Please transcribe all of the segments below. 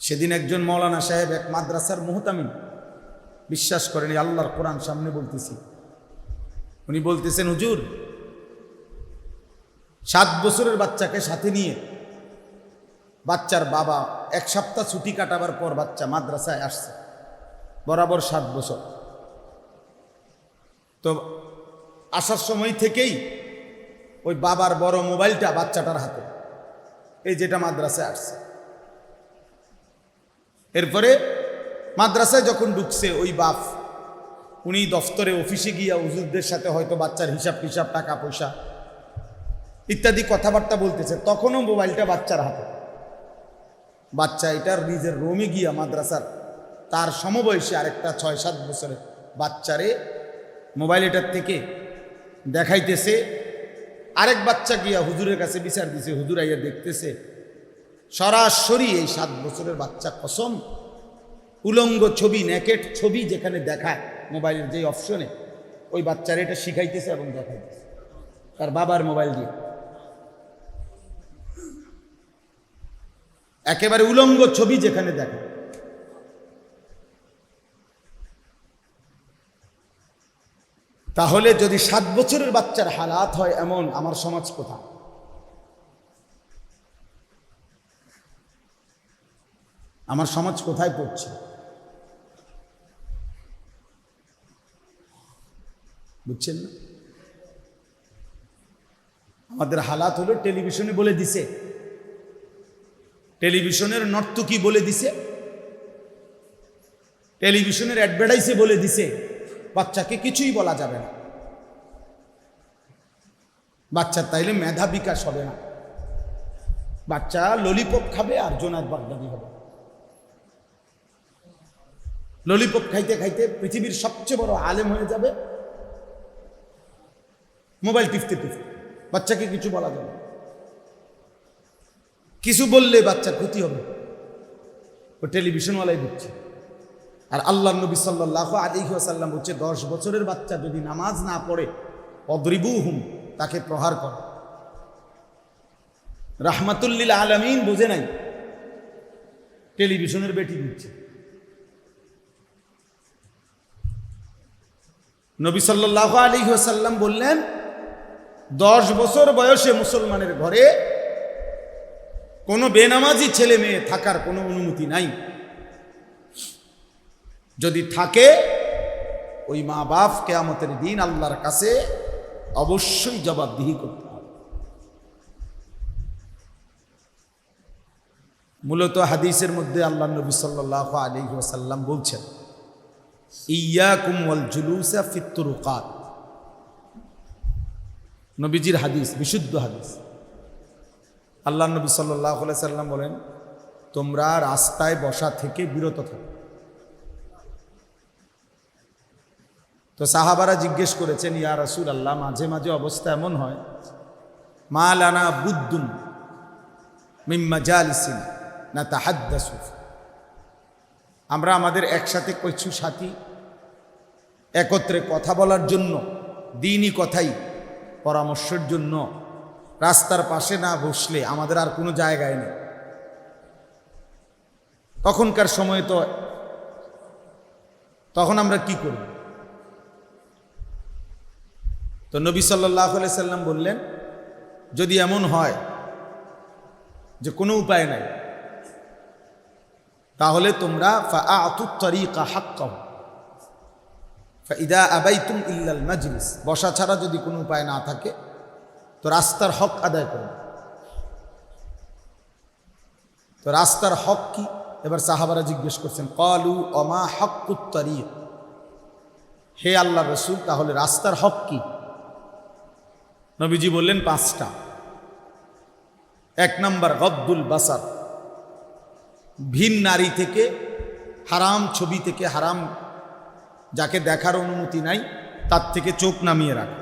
সেদিন একজন মৌলানা সাহেব এক মাদ্রাসার মুহতামিম, বিশ্বাস করেন আল্লাহর কোরআন সামনে বলতেছি, উনি বলতেছেন, হুজুর 7 বছরের বাচ্চাকে সাথে নিয়ে বাচ্চার বাবা 1 সপ্তাহ ছুটি কাটাবার পর বাচ্চা মাদ্রাসায় আসছে, বরাবর 7 বছর। তো আসার সময় থেকেই ওই বাবার বড় মোবাইলটা বাচ্চাটার হাতে, এই যেটা মাদ্রাসায় আসছে। এরপরে মাদ্রাসায় যখন ঢুকছে ওই বাপ, উনি দফতরে অফিসে গিয়া হুজুরদের সাথে হয়তো বাচ্চার হিসাব টিসাব, টাকা পয়সা ইত্যাদি কথাবার্তা বলতেছে, তখনও মোবাইলটা বাচ্চার হাতে। বাচ্চা এটার নিজের রুমে গিয়া মাদ্রাসার তার সমবয়সী আরেকটা 6-7 বছরের বাচ্চারে মোবাইল এটার থেকে দেখাইতেছে। আরেক বাচ্চা গিয়া হুজুরের কাছে বিচার দিছে, হুজুর আইয়া দেখতেছে সরাসরি এই 7 বছরের বাচ্চা কসম উলঙ্গ ছবি, নেকেট ছবি যেখানে দেখায় মোবাইলের যে অপশনে, ওই বাচ্চারা এটা শিখাইতেছে এবং দেখাইতেছে তার বাবার মোবাইল দিয়ে। একেবারে উলঙ্গ ছবি যেখানে দেখায়। তাহলে যদি 7 বছরের বাচ্চার হালাত হয় এমন, আমার সমাজ কোথায়? আমার সমাজ কোথায় পড়ছে? বুঝছেন না? আমাদের হালাত হলো টেলিভিশনে বলে দিছে, টেলিভিশনের নর্তকী বলে দিছে, টেলিভিশনের অ্যাডভার্টাইজে বলে দিছে বাচ্চাকে কিছুই বলা যাবে না। বাচ্চার তাইলে মেধা বিকাশ হবে না, বাচ্চা ললিপপ খাবে আর জোনায়েদ বাগদাদি হবে। ললিপপ খাইতে খাইতে পৃথিবীর সবচেয়ে বড় আলেম হয়ে যাবে, মোবাইল টিপতে টিপতে। বাচ্চাকে কিছু বলা যাবে না, কিছু বললে বাচ্চার ক্ষতি হবে, ও টেলিভিশনওয়ালাই বুঝছে। আর আল্লাহ নবী সাল্লাল্লাহু আলাইহি ওয়াসাল্লাম বলছে, 10 বছরের বাচ্চা যদি নামাজ না পড়ে অদ্রিবুহুম, তাকে প্রহার কর। রাহমাতুল লিল আলামিন বোঝে নাই, টেলিভিশনের বেটি বুঝছে। নবী সাল্লাল্লাহু আলাইহি ওয়াসাল্লাম বললেন, 10 বছর বয়সে মুসলমানের ঘরে কোনো বেনামাজি ছেলে মেয়ে থাকার কোনো অনুমতি নাই। যদি থাকে ওই মা বাপ কিয়ামতের দিন আল্লাহর কাছে অবশ্যই জবাবদিহি করতে হবে। মূলত হাদিসের মধ্যে আল্লাহ নবী সাল্লাল্লাহু আলাইহি ওয়াসাল্লাম বলছেন, ইয়াকুম ওয়াল জুলুসা ফিত তুরুকাত। নবীজির হাদিস, বিশুদ্ধ হাদিস। আল্লাহ নবী সাল্লাল্লাহু আলাইহি ওয়াসাল্লাম বলেন, তোমরা রাস্তায় বসা থেকে বিরত থাকো। তো সাহাবারা জিজ্ঞেস করেছেন, ইয়া রাসূলুল্লাহ, মাঝে মাঝে অবস্থা এমন হয়, মা লানা বুদ্দুন মিন মাজালিসিন নাতাহাদ্দাসু, আমরা আমাদের একসাথে কিছু সাথী একত্রে কথা বলার জন্য, দ্বীনি কথাই পরামর্শের জন্য রাস্তার পাশে না বসলে আমাদের আর কোনো জায়গায় নেই। তখনকার সময় তো তখন আমরা কি করব? তো নবী সাল্লাল্লাহু আলাইহি সাল্লাম বললেন, যদি এমন হয় যে কোনো উপায় নাই, তাহলে তোমরা ফাআতুত তারিকা হাক্কাহু ফাইদা আবাইতুম ইল্লাল মাজলিস, বসা ছাড়া যদি কোনো উপায় না থাকে তো রাস্তার হক আদায় করো। তো রাস্তার হক কি? এবার সাহাবারা জিজ্ঞেস করছেন, ক্বালু ওমা হাক্কুত তারিক, হে আল্লাহর রাসূল, তাহলে রাস্তার হক কি? নবীজি বললেন 5টা। 1 নম্বর গদ্দুল বাসার, ভিন নারী থেকে, হারাম ছবি থেকে, হারাম যাকে দেখার অনুমতি নাই তার থেকে চোখ নামিয়ে রাখা।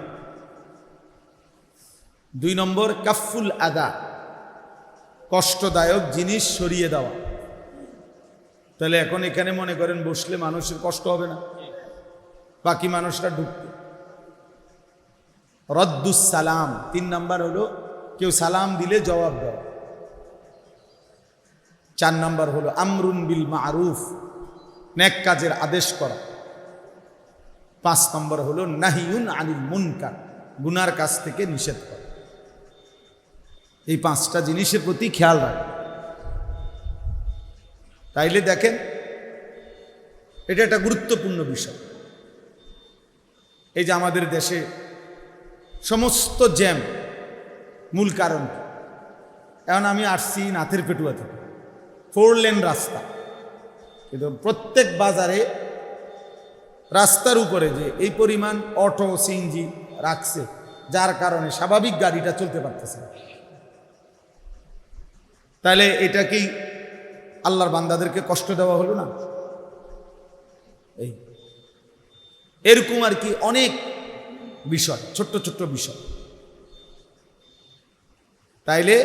2 নম্বর কাফুল আদা, কষ্টদায়ক জিনিস সরিয়ে দেওয়া। তাহলে এখন এখানে মনে করেন বসলে মানুষের কষ্ট হবে না, বাকি মানুষরা ঢুকবে। রদ্দুস সালাম, 3 নম্বর হলো কেউ সালাম দিলে জবাব দেওয়া। 4 নম্বর হলো আমরুন বিল মারুফ, নেক কাজের আদেশ করা। 5 নম্বর হলো নাহিউন আনিল মুনকার, গুনার কাজ থেকে নিষেধ করা। এই 5টা জিনিসের প্রতি খেয়াল রাখা। তাইলে দেখেন এটা একটা গুরুত্বপূর্ণ বিষয়। এই যে আমাদের দেশে সমস্ত জ্যাম, মূল কারণ কি? এখন আমি আসছি নাথের পেটুয়া থেকে, 4 লেন রাস্তা, কিন্তু প্রত্যেক বাজারে রাস্তার উপরে যে এই পরিমাণ অটো সিএনজি রাখছে, যার কারণে স্বাভাবিক গাড়িটা চলতে পারতেছে না। তাহলে এটা কি আল্লাহর বান্দাদেরকে কষ্ট দেওয়া হলো না? এই এরকম আর কি অনেক বিষয়, ছোট্ট ছোট্ট বিষয়। তাইলে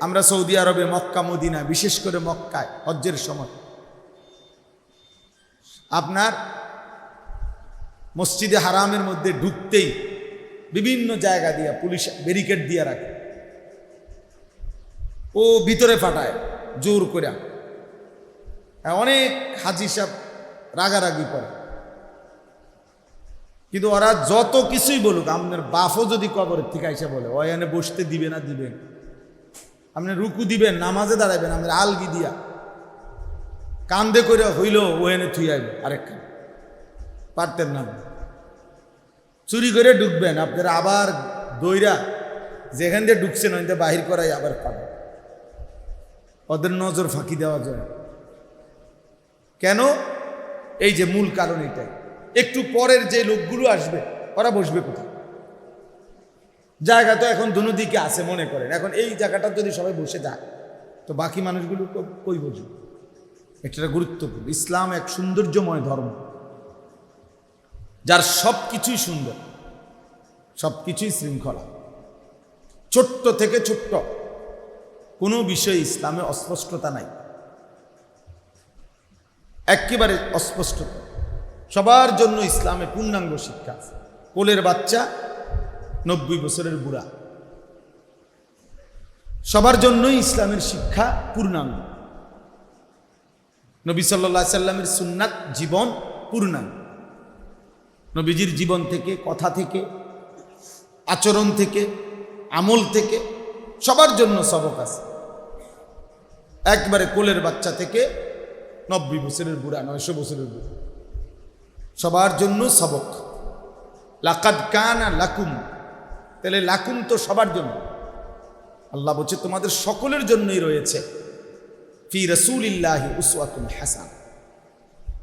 আমরা সৌদি আরবে মক্কা মদিনা, বিশেষ করে মক্কায় হজ্জের সময় আপনার মসজিদে হারামের মধ্যে ঢুকতেই বিভিন্ন জায়গা দিয়া পুলিশ ব্যারিকেড দিয়ে রাখে, ও ভিতরে পাঠায় জোর করে। অনেক হাজি সাহেব রাগারাগি করে, কিন্তু ওরা যত কিছুই বলুক, আপনার বাফও যদি কবরের থেকে এসে বলে ও এনে বসতে দিবে না, দিবেন আপনি রুকু দিবেন, নামাজে দাঁড়াবেন, আমাদের আলগি দিয়া কান্দে করে হইল ও এনে থুই আইব আরেকটা, পারতেন না। চুরি করে ঢুকবেন, আপনারা আবার দইরা যেখান দিয়ে ঢুকছেন ওইটা বাহির করাই আবার পাবেন। ওদের নজর ফাঁকি দেওয়া যায় কেন? এই যে মূল কারণ এটাই। একটু পরের যে লোকগুলো আসবে ওরা বসবে কোথায়? জায়গা তো এখন দুনো দিকে আছে মনে করেন, এখন এই জায়গাটা যদি সবাই বসে যায় তো বাকি মানুষগুলো কই বসবে? এটা গুরুত্বপূর্ণ। ইসলাম এক সৌন্দর্যময় ধর্ম, যার সব কিছুই সুন্দর, সব কিছুই শৃঙ্খলা। ছোট্ট থেকে ছোট্ট কোনো বিষয়ে ইসলামে অস্পষ্টতা নাই, একেবারে অস্পষ্টতা। সবার জন্য ইসলামে পূর্ণাঙ্গ শিক্ষা আছে। কোলের বাচ্চা, 90 বছরের বুড়া, সবার জন্যই ইসলামের শিক্ষা পূর্ণাঙ্গ। নবী সাল্লাল্লাহু আলাইহি সাল্লামের সুন্নাত জীবন পূর্ণাঙ্গ। নবীজির জীবন থেকে, কথা থেকে, আচরণ থেকে, আমল থেকে সবার জন্য সবক আছে। একবারে কোলের বাচ্চা থেকে 90 বছরের বুড়া, 900 বছরের বুড়া, সবার জন্য সবক। লাকাদ কানা লাকুম, তাহলে লাকুম তো সবার জন্য। আল্লাহ বলছে তোমাদের সকলের জন্যই রয়েছে ফি রাসূলিল্লাহি উসওয়াতুন হাসান,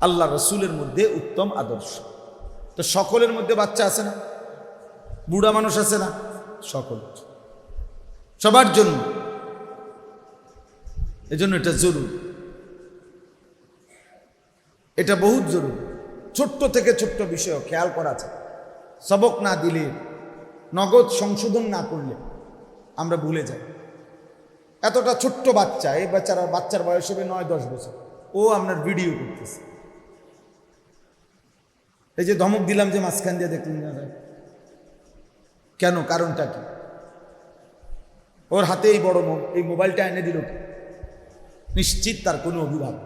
আল্লাহ রসুলের মধ্যে উত্তম আদর্শ। তো সকলের মধ্যে বাচ্চা আছে না, বুড়া মানুষ আছে না, সকল, সবার জন্য। এজন্য এটা জরুরি, এটা বহুত জরুরি। ছোট্ট থেকে ছোট্ট বিষয় খেয়াল করা আছে। সবক না দিলে, নগদ সংশোধন না করলে আমরা ভুলে যাই। এতটা ছোট্ট বাচ্চা, এই বাচ্চার বয়স হবে 9-10 বছর, ও আপনার ভিডিও করতেছে। এই যে ধমক দিলাম যে মাঝখান দিয়ে দেখলেন না কেন? কারণটা কি? ওর হাতে এই বড় এই মোবাইলটা এনে দিল কি? নিশ্চিত তার কোনো অভিভাবক,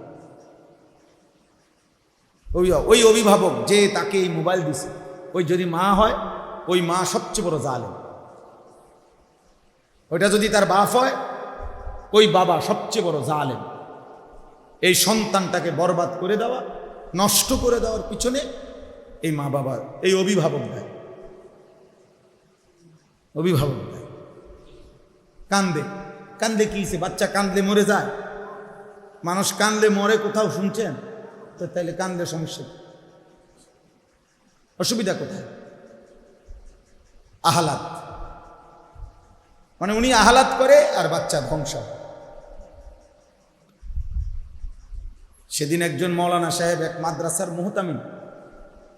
ওই অভিভাবক যে তাকে এই মোবাইল দিছে, ওই যদি মা হয়, ওই মা সবচেয়ে বড় জালেম। ওইটা যদি তার বাপ হয়, ওই বাবা সবচেয়ে বড় জালেম। এই সন্তানটাকে বরবাদ করে দেওয়া, নষ্ট করে দেওয়ার পিছনে এই মা বাবা, এই অভিভাবক দেয়। অভিভাবক দেয়। কান্দে কান্দে কি হয়েছে? বাচ্চা কান্দলে মরে যায়? মানুষ কান্দলে মরে কোথাও শুনছেন? তো তাইলে কান্দলে সমস্যা, অসুবিধা কোথায়? আহালাত, মানে উনি আহালাত করে আর বাচ্চা ধ্বংস। সেদিন একজন মৌলানা সাহেব, এক মাদ্রাসার মুহতামিম,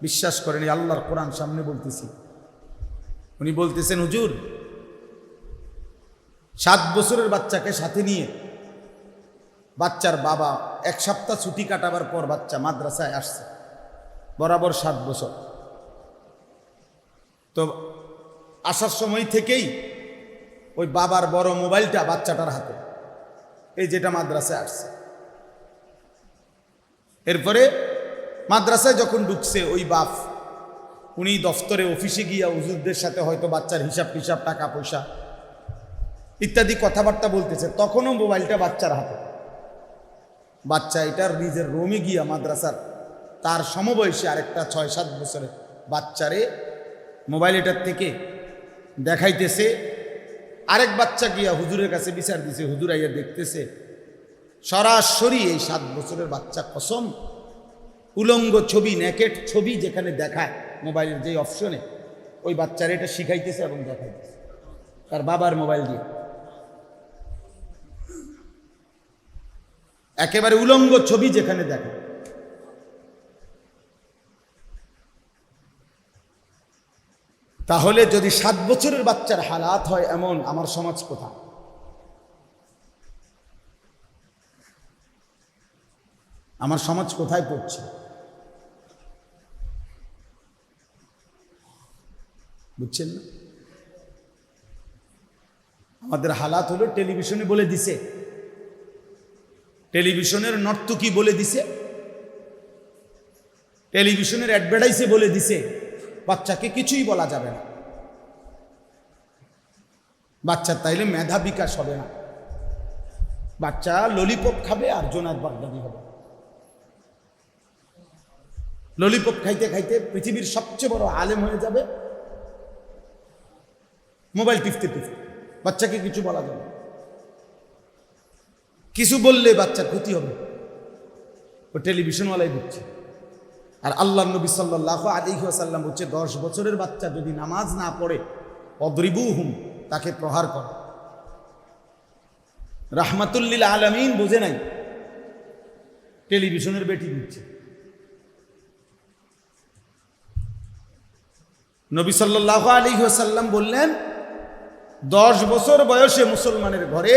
বিশ্বাস করেন আল্লাহর কোরআন সামনে বলতেছি, উনি বলতেছেন, হুজুর 7 বছরের বাচ্চাকে সাথে নিয়ে বাচ্চার বাবা 1 সপ্তাহ ছুটি কাটাবার পর বাচ্চা মাদ্রাসায় আসছে, বরাবর 7 বছর। তো আসার সময় থেকেই ওই বাবার বড় মোবাইলটা বাচ্চাটার হাতে, এই যেটা মাদ্রাসায় আসছে। এরপরে মাদ্রাসায় যখন ঢুকছে ওই বাপ, উনি দফতরে অফিসে গিয়া হুজুরদের সাথে হয়তো বাচ্চার হিসাব টিসাব, টাকা পয়সা ইত্যাদি কথাবার্তা বলতেছে, তখনও মোবাইলটা বাচ্চার হাতে। বাচ্চা এটার নিজের রুমে গিয়া মাদ্রাসার তার সমবয়সী আরেকটা 6-7 বছরের বাচ্চারে মোবাইল এটার থেকে দেখাইতেছে। আরেক বাচ্চা গিয়া হুজুরের কাছে বিচার দিছে, হুজুর আইয়া দেখতেছে সরাসরি এই 7 বছরের বাচ্চা কসম উলঙ্গ ছবি, নেকেট ছবি যেখানে দেখায় মোবাইলের যে অপশনে, ওই বাচ্চারা এটা শিখাইতেছে এবং দেখাইতেছে তার বাবার মোবাইল দিয়ে। একেবারে উলঙ্গ ছবি যেখানে দেখায়। তাহলে যদি 7 বছরের বাচ্চার হালাত হয় এমন, আমার সমাজ কোথায়? আমার সমাজ কোথায় পড়ছে? বুঝছেন না? আমাদের হালাত হলো টেলিভিশনে বলে দিছে, টেলিভিশনের নর্তকী বলে দিছে, টেলিভিশনের অ্যাডভার্টাইজে বলে দিছে বাচ্চাকে কিছুই বলা যাবে না। বাচ্চার তাইলে মেধা বিকাশ হবে না, বাচ্চা ললিপপ খাবে আর জোনাক বাগদাদি হবে। ললিপপ খাইতে খাইতে পৃথিবীর সবচেয়ে বড় আলেম হয়ে যাবে, মোবাইল টিপতে টিপতে। বাচ্চাকে কিছু বলা যাবে না, কিছু বললে বাচ্চার ক্ষতি হবে, ও টেলিভিশনওয়ালাই বুঝছে। আর আল্লাহ নবী সাল্লাল্লাহু আলাইহি ওয়াসাল্লাম বলছে 10 বছরের বাচ্চা যদি নামাজ না পড়ে অদ্রিবুহুম, তাকে প্রহার কর। রাহমাতুল লিল আলামিন বোঝে নাই, টেলিভিশনের বেটি বুঝছে। নবী সাল্লাল্লাহু আলাইহি ওয়াসাল্লাম বললেন 10 বছর বয়সে মুসলমানের ঘরে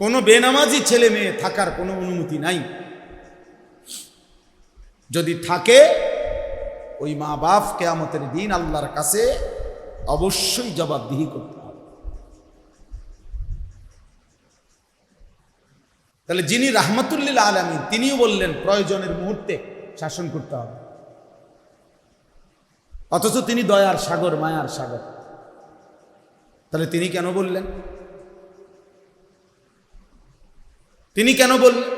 কোনো বেনামাজি ছেলে মেয়ে থাকার কোনো অনুমতি নাই। যদি থাকে ওই মা বাপ কিয়ামতের দিন আল্লাহর কাছে অবশ্যই জবাবদিহি করতে হবে। তাহলে যিনি রাহমাতুল লিল আলামিন তিনিও বললেন প্রয়োজনের মুহূর্তে শাসন করতে হবে, অথচ তিনি দয়ার সাগর, মায়ার সাগর। তাহলে তিনি কেন বললেন? তিনি কেন বললেন?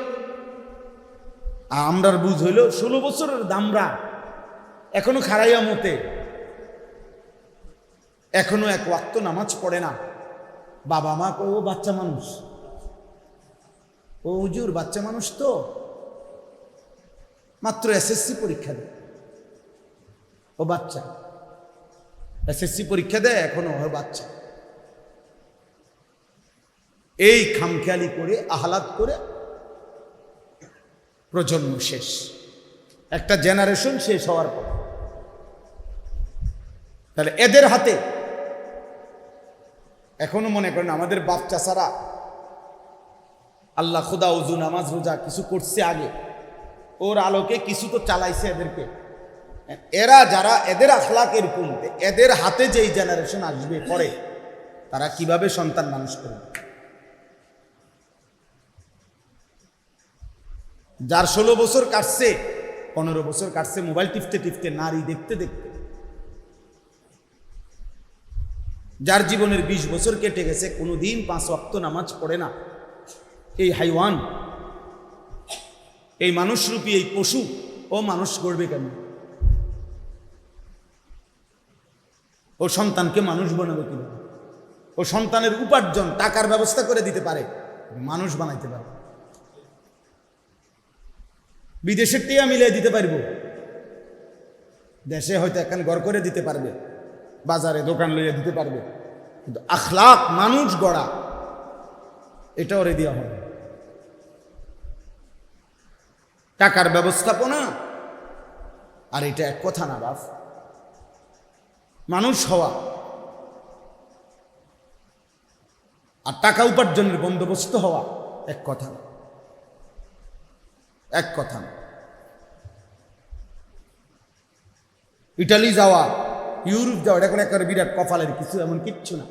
আমরার বুঝ হইল 16 বছরের দামরা এখনো খারাইয়া মতে, এখনো 1 ওয়াক্ত নামাজ পড়ে না। বাবা মা কই ও বাচ্চা মানুষ, ও হুজুর বাচ্চা মানুষ, তো মাত্র এসএসসি পরীক্ষা দেয়, ও বাচ্চা এসএসসি পরীক্ষা দেয়, এখনো ও বাচ্চা। এই খামখেয়ালি করে আহ্লাদ করে প্রজন্ম শেষ, একটা জেনারেশন শেষ হওয়ার পর। তাহলে এদের হাতে এখনো মনে করেন আমাদের বাপ চাচারা আল্লাহ খুদা উজু নামাজ রোজা কিছু করছে আগে, ওর আলোকে কিছু তো চালাইছে এদেরকে। এরা যারা এদের আখলাক এরকম, এদের হাতে যেই জেনারেশন আসবে পরে, তারা কিভাবে সন্তান মানুষ করবে? যার 16 বছর কাটছে, 15 বছর কাটছে মোবাইল টিপতে টিপতে, নারী দেখতে দেখতে, যার জীবনের 20 বছর কেটে গেছে, কোনোদিন 5 ওয়াক্ত নামাজ পড়ে না, এই হাইওয়ান, এই মানুষরূপী এই পশু, ও মানুষ করবে কেন? ও সন্তানকে মানুষ বানাবে কিভাবে? ও সন্তানের উপার্জন টাকার ব্যবস্থা করে দিতে পারে, মানুষ বানাইতে পারে। বিদেশের টিয়া মিলিয়ে দিতে পারবো, দেশে হয়তো এখন ঘর করে দিতে পারবে, বাজারে দোকান লইয়া দিতে পারবে, কিন্তু আখলাক মানুষ গড়া এটা ওরে দেওয়া হবে। টাকার ব্যবস্থাপনা আর এটা এক কথা না বাপ। মানুষ হওয়া আর টাকা উপার্জনের বন্দোবস্ত হওয়া এক কথা না, এক কথা না। ইটালি যাওয়া, ইউরোপ যাওয়া, এটা কোনো একটা বিরাট কপালের কিছু, এমন কিচ্ছু না।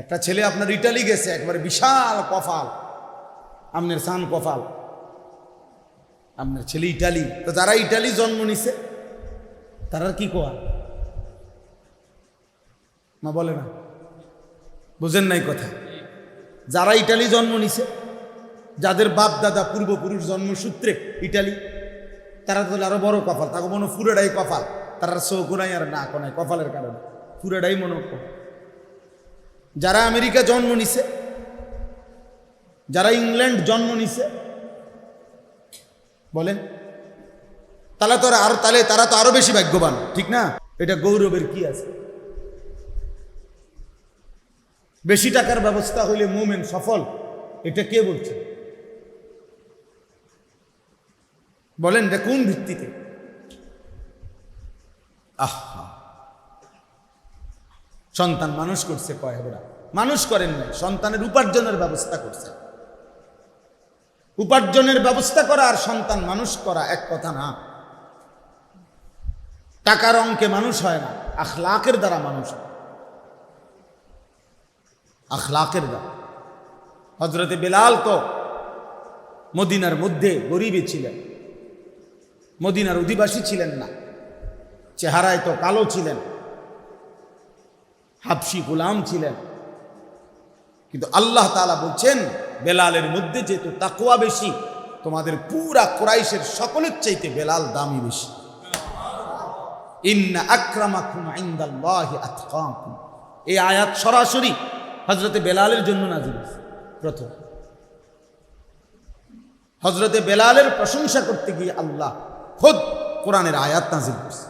একটা ছেলে আপনার ইটালি গেছে, একবারে বিশাল কপাল, আপনার সান কপাল, আপনার ছেলে ইটালি। তো যারা ইটালি জন্ম নিছে তারা কি কোয়া না বলে না, বুঝেন নাই কথা? যারা ইটালি জন্ম নিছে, যাদের বাপ দাদা পূর্বপুরুষ জন্মসূত্রে ইটালি, তারা তো আরো বড় কপাল, তাকে মনে পুরোটাই কপাল, তারা চোখ নাই আর না কোনায় কপালের কারণে পুরোটাই মনে। যারা আমেরিকা জন্ম নিছে, যারা ইংল্যান্ড জন্ম নিছে, বলেন তারা তো আরো বেশি ভাগ্যবান, ঠিক না? এটা গৌরবের কি আছে? বেশি টাকার ব্যবস্থা হইলে মুমিন সফল, এটা কে বলছে? বলেন এটা কোন ভিত্তিতে? আহা, সন্তান মানুষ করছে কয় ওরা, মানুষ করেন নাই, সন্তানের উপার্জনের ব্যবস্থা করছে। উপার্জনের ব্যবস্থা করা আর সন্তান মানুষ করা এক কথা না। টাকার অঙ্কে মানুষ হয় না, আখলাকের দ্বারা মানুষ হয়, আখলাকের দ্বারা। হযরতে বেলাল তো মদিনার মধ্যে গরিবই ছিলেন, মদিনার অধিবাসী ছিলেন না, চেহারায় তো কালো ছিলেন, হাবশি গোলাম ছিলেন, কিন্তু আল্লাহ তাআলা বলছেন বেলালের মধ্যে যেহেতু তাকওয়া বেশি, তোমাদের পুরা কুরাইশের সকলের চাইতে বেলাল দামি বেশি। ইন্না আকরামাকুম ইনদাল্লাহি আতকাকুম, এই আয়াত সরাসরি হযরতে বেলালের জন্য নাযিল হয়েছে। প্রথম হযরতে বেলালের প্রশংসা করতে গিয়ে আল্লাহ খুদ কোরআনের আয়াত নাযিল করেছে।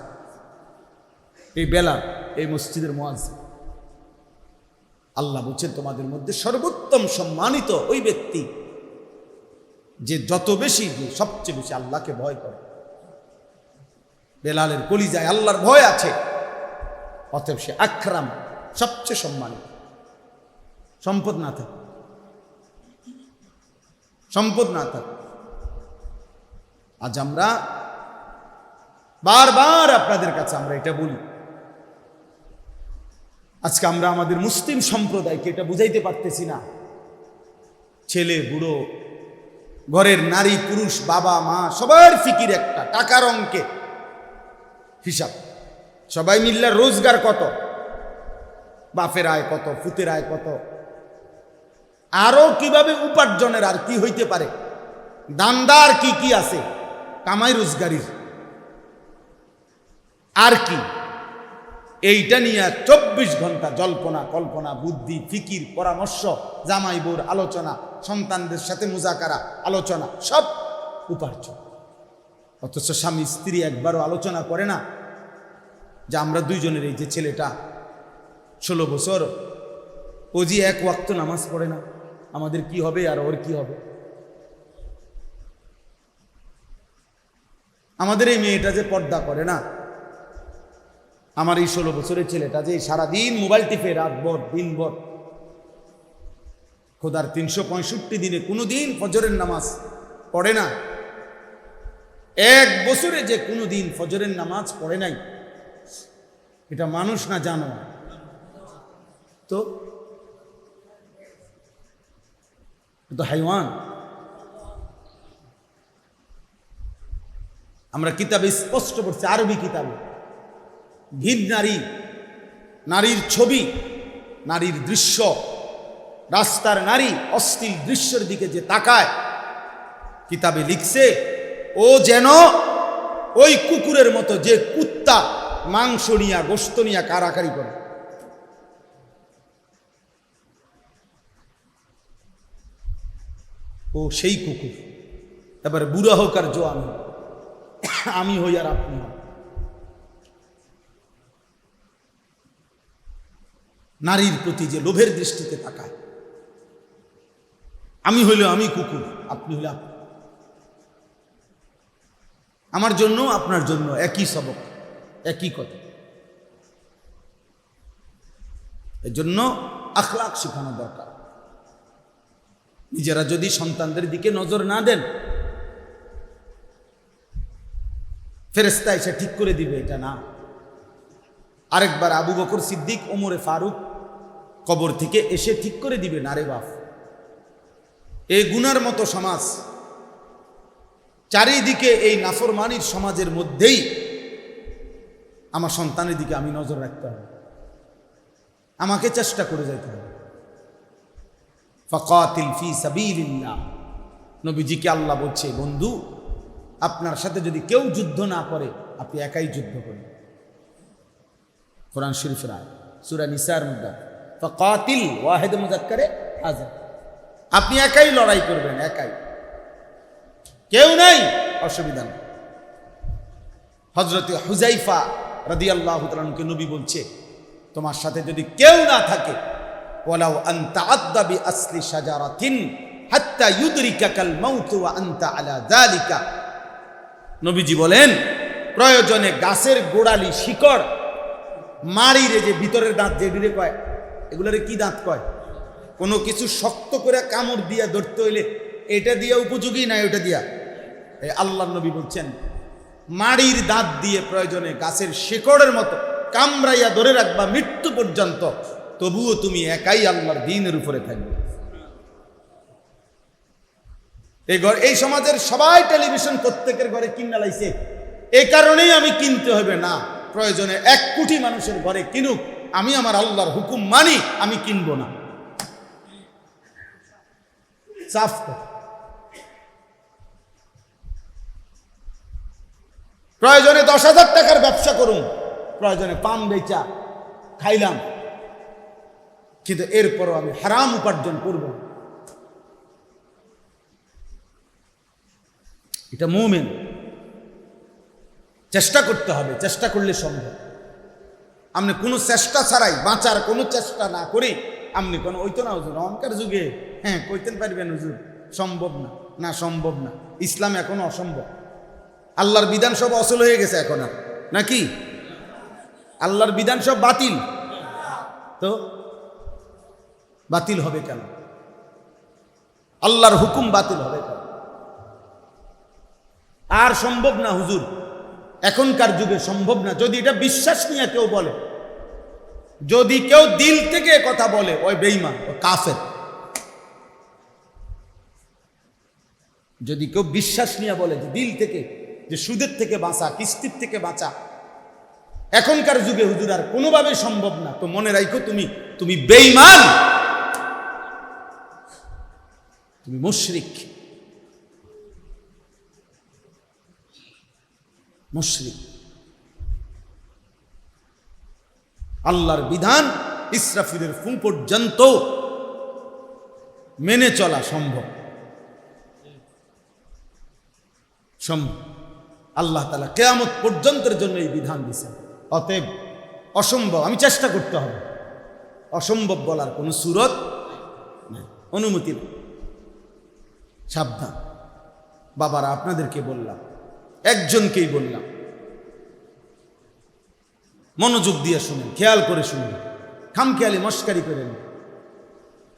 এই বেলাল এই মসজিদের মুয়াজ্জিন, আল্লাহ বলছেন তোমাদের মধ্যে সর্বোত্তম সম্মানিত ওই ব্যক্তি যে যত বেশি, যে সবচেয়ে বেশি আল্লাহকে ভয় করে। বেলালের কলিজায় আল্লাহর ভয় আছে, অতএব সে আকরাম, সবচেয়ে সম্মানিত। সম্পদ না থাকে, সম্পদ না থাকে। আজ আমরা বারবার আপনাদের কাছে আমরা এটা বলি, আজকে আমরা আমাদের মুসলিম সম্প্রদায়কে এটা বুঝাইতে পারতেছি না। ছেলে বুড়ো, ঘরের নারী পুরুষ, বাবা মা, সবার ফিকির একটা, টাকার অঙ্কে হিসাব। সবাই মিল্লার রোজগার কত, বাপের আয় কত, ফুতের আয় কত, আরো কিভাবে উপার্জনের আর কি হইতে পারে, দান্দার কি কি আছে, কামাই রোজগারির আর কি, এইটা নিয়ে 24 ঘন্টা জল্পনা কল্পনা, বুদ্ধি, ফিকির, পরামর্শ, জামাই বউর আলোচনা, সন্তানদের সাথে মুজাকারা, আলোচনা, সব উপার্জন। অথচ স্বামী স্ত্রী একবারও আলোচনা করে না যে আমরা দুইজনের, এই যে ছেলেটা 16 বছর, ও যে এক ওয়াক্ত নামাজ পড়ে না, আমাদের কি হবে আর ওর কি হবে? আমাদের এই মেয়েটা যে পর্দা করে না, আমার এই 16 বছরের ছেলেটা যে সারাদিন মোবাইল টিপে রাতভর দিনভর, খোদার 365 দিনে কোনোদিন ফজরের নামাজ পড়ে না, এক বছরে যে কোনোদিন ফজরের নামাজ পড়ে নাই, এটা মানুষ না জানো তো হাইওয়ান। আমরা কিতাবে স্পষ্ট করছি, আরবি কিতাবে, ভিন নারী, নারীর ছবি, নারীর দৃশ্য, রাস্তার নারী অশ্লীল দৃশ্যের দিকে যে তাকায়, কিতাবে লিখছে ও যেন ওই কুকুরের মতো যে কুত্তা মাংস নিয়া গোশত নিয়া কারাকারি করে। ও সেই কুকুর। এবার বুড়া হোক আর জোয়ান হোক, আমি হই আর আপনি হই, নারীর প্রতি যে লোভের দৃষ্টিতে তাকায়, আমি হইলে আমি কুকুর, আপনি হইলে আপনি। আমার জন্য আপনার জন্য একই সবক, একই কথা। এর জন্য আখলাক শেখানো দরকার। নিজেরা যদি সন্তানদের দিকে নজর না দেন, ফেরেশতা এসে ঠিক করে দিবে, এটা না। আরেকবার আবু বকর সিদ্দিক, ওমরে ফারুক কবর থেকে এসে ঠিক করে দিবে না রে বাপ। এই গুনার মতো সমাজ, চারিদিকে এই নাফরমানির সমাজের মধ্যেই আমার সন্তানের দিকে আমি নজর রাখতে হবে, আমাকে চেষ্টা করে যেতে হবে। ফাকাতিল ফি সাবিলিল্লাহ, নবীজিকে আল্লাহ বলছে, বন্ধু আপনার সাথে যদি কেউ যুদ্ধ না করে আপনি একাই যুদ্ধ করেন। কোরআন শরীফের আয়াত, সূরা নিসার মধ্যে ফাকাতিল ওয়াহিদ মুযাক্কারে হাজার, আপনি একাই লড়াই করবেন, একাই, কেউ নাই, অসুবিধা নেই। হযরত হুযাইফা রাদিয়াল্লাহু তাআলা আনহুকে নবী বলছে, তোমার সাথে যদি কেউ না থাকে, ওয়ালাউ আনতা আদদা বিআসলি শাজারাতিন হাত্তা ইউদরিকাকাল মাউত ওয়া আনতা আলা যালিকা, নবীজি বলেন প্রয়োজনে গাছের গোড়ালি শিকড় মারিরে, যে ভিতরের দাঁত যেগুলো কয়, এগুলোরে কি দাঁত কয়, কোনো কিছু শক্ত করে কামড় দিয়া ধরতে হইলে এটা দিয়া উপযোগী না ওটা দিয়া, এই আল্লাহর নবী বলছেন মাড়ির দাঁত দিয়ে প্রয়োজনে গাছের শিকড়ের মতো কামড়াইয়া ধরে রাখবা মৃত্যু পর্যন্ত, তবুও তুমি একাই আল্লাহর দ্বীনের উপরে থাকবে। এই সমাজের সবাই টেলিভিশন প্রত্যেকের ঘরে কিনা লাইছে, এই কারণেই আমি কিনতে হবে না, প্রয়োজনে 1 কোটি মানুষের ঘরে কিনুক, আমি আমার আল্লাহর হুকুম মানি, আমি কিনবো না। সাফ কথা। প্রয়োজনে 10,000 টাকার ব্যবসা করুন, প্রয়োজনে পান বেচা খাইলাম, কিন্তু এরপরও আমি হারাম উপার্জন করব। এটা মুমিন, চেষ্টা করতে হবে, চেষ্টা করলে সম্ভব। আপনি কোনো চেষ্টা ছাড়াই বাঁচার কোনো চেষ্টা না করি আপনি কোনো ওই তো না হুজুর অহংকার যুগে হ্যাঁ কইতেন পারবেন হুজুর, সম্ভব না, না সম্ভব না, ইসলাম এখনো অসম্ভব, আল্লাহর বিধান সব অচল হয়ে গেছে এখন, আর নাকি আল্লাহর বিধান সব বাতিল, তো বাতিল হবে কেন? আল্লাহর হুকুম বাতিল হবে কেন? আর সম্ভব না হুজুর, এখনকার যুগে সম্ভব না। যদি এটা বিশ্বাস নিয়ে কেউ বলে, যদি কেউ দিল থেকে কথা বলে, ওই বেঈমান, ও কাফের। যদি কেউ বিশ্বাস নিয়ে বলে যে দিল থেকে, যে সুদের থেকে বাঁচা, কিস্তির থেকে বাঁচা, এখনকার যুগে হুজুর আর কোনোভাবে সম্ভব না, তো মনে রাখো তুমি বেঈমান, তুমি মুশরিক। মুশরিক। আল্লাহর বিধান ইসরাফিলের ফু পর্যন্ত মেনে চলা সম্ভব। আল্লাহ তাআলা কিয়ামত পর্যন্তের জন্য এই বিধান দিয়েছেন। অতএব অসম্ভব, আমি চেষ্টা করতে হবে, অসম্ভব বলার কোনো সুরত নেই, অনুমতি নেই। সাবধান বাবারা, আপনাদেরকে বললাম, একজনকেই বললাম, মনোযোগ দিয়ে শুনেন, খেয়াল করে শুনেন, খামখেয়ালি মস্কারি করেন।